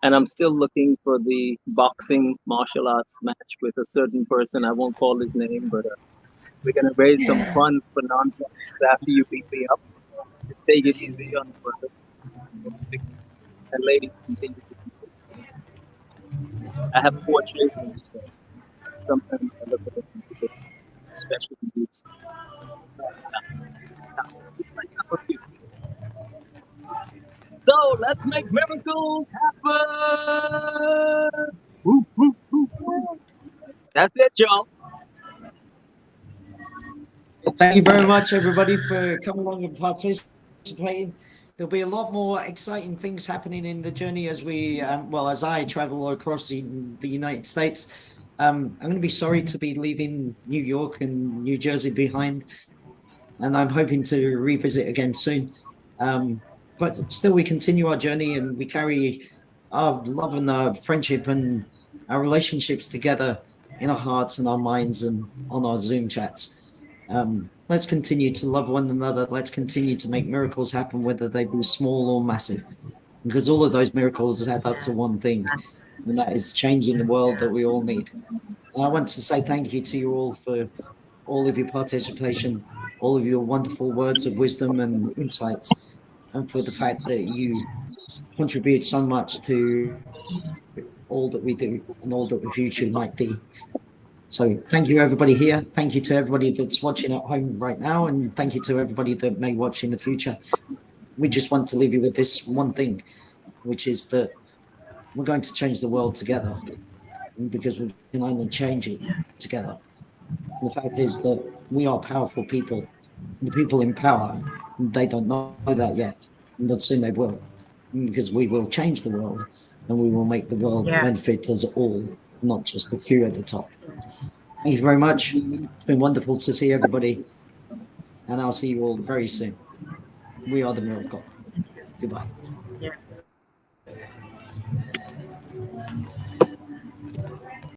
And I'm still looking for the boxing martial arts match with a certain person. I won't call his name, but we're going to raise some funds for non-profits after you beat me up. Just take it easy on the brother. 6. And ladies, continue to keep it. I have 4 children, so sometimes I look at them as special needs. So let's make miracles happen. Woo, woo, woo, woo. That's it, y'all. Thank you very much, everybody, for coming along and participating. There'll be a lot more exciting things happening in the journey as we, as I travel across the United States. I'm going to be sorry to be leaving New York and New Jersey behind, and I'm hoping to revisit again soon. But still, we continue our journey and we carry our love and our friendship and our relationships together in our hearts and our minds and on our Zoom chats. Let's continue to love one another. Let's continue to make miracles happen, whether they be small or massive, because all of those miracles add up to one thing, and that is changing the world that we all need. And I want to say thank you to you all for all of your participation, all of your wonderful words of wisdom and insights, and for the fact that you contribute so much to all that we do and all that the future might be. So thank you, everybody here. Thank you to everybody that's watching at home right now. And thank you to everybody that may watch in the future. We just want to leave you with this one thing, which is that we're going to change the world together, because we can only change it together. And the fact is that we are powerful people. The people in power, they don't know that yet, but soon they will, because we will change the world and we will make the world benefit us all, not just the few at the top. Thank you very much. It's been wonderful to see everybody, and I'll see you all very soon. We are the miracle. Goodbye.